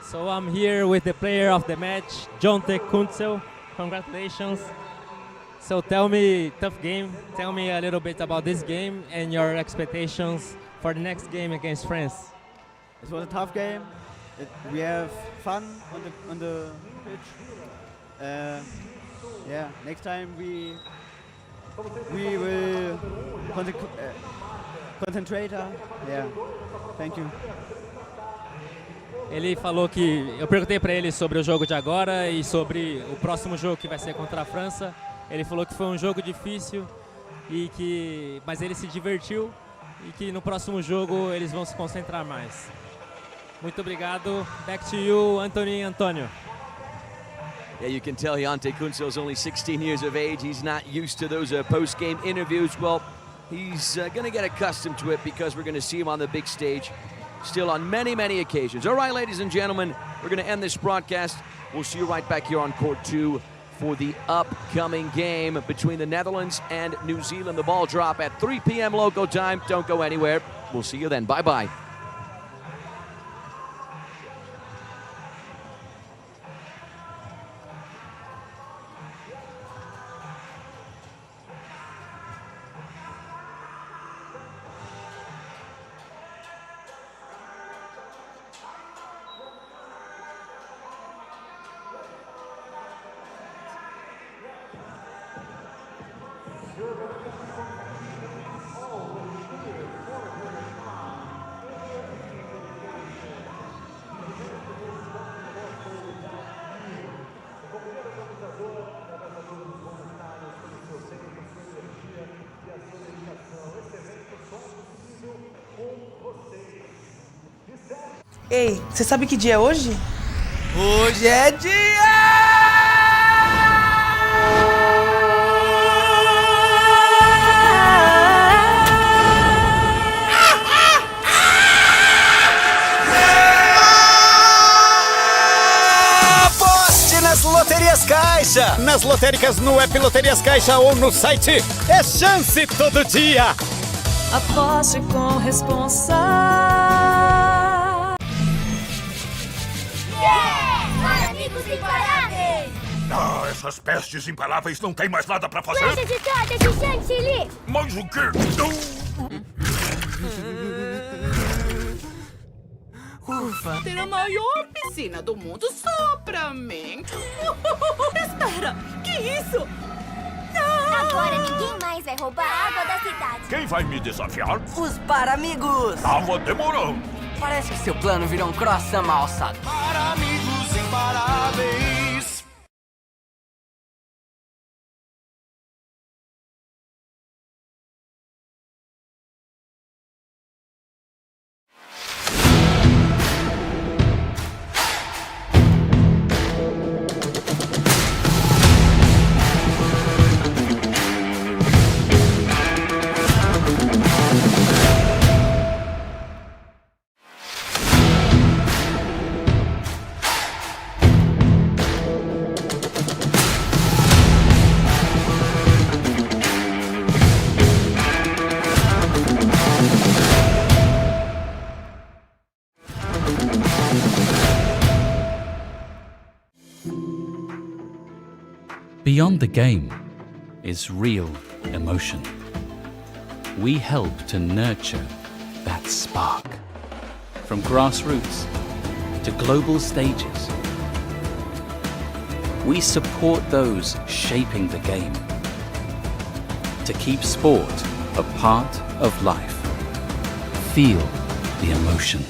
So I'm here with the player of the match, Jonte Kunsel. Congratulations. So tell me, tough game. Tell me a little bit about this game and your expectations for the next game against France. It was a tough game. We have fun on the pitch. Yeah, next time we will concentrate. Yeah, thank you. Ele falou que eu perguntei para ele sobre o jogo de agora e sobre o próximo jogo que vai ser contra a França. Ele falou que foi um jogo difícil mas ele se divertiu e que no próximo jogo eles vão se concentrar mais. Muito obrigado. Back to you, Anthony Antonio. Yeah, you can tell Jonte Kunsel is only 16 years of age. He's not used to those post-game interviews. Well, he's going to get accustomed to it because we're going to see him on the big stage still on many, many occasions. All right, ladies and gentlemen, we're going to end this broadcast. We'll see you right back here on Court 2 for the upcoming game between the Netherlands and New Zealand. The ball drop at 3 p.m. local time. Don't go anywhere. We'll see you then. Bye-bye. Ei, você sabe que dia é hoje? Hoje é dia! Loterias Caixa. Nas lotéricas no app Loterias Caixa ou no site. É chance todo dia. Aposte com responsa. Yeah! Amigos imparáveis! Ah, essas pestes imparáveis não tem mais nada pra fazer. Flecha de torta de chantilly! Mas o quê? Ufa, ter a maior piscina do mundo só pra mim. Espera, que isso? Agora ninguém mais vai roubar a água da cidade. Quem vai me desafiar? Os Paramigos! Tava demorando. Parece que seu plano virou um croissant mal alçado. Para amigos imparáveis. Beyond the game is real emotion. We help to nurture that spark. From grassroots to global stages, we support those shaping the game to keep sport a part of life. Feel the emotion.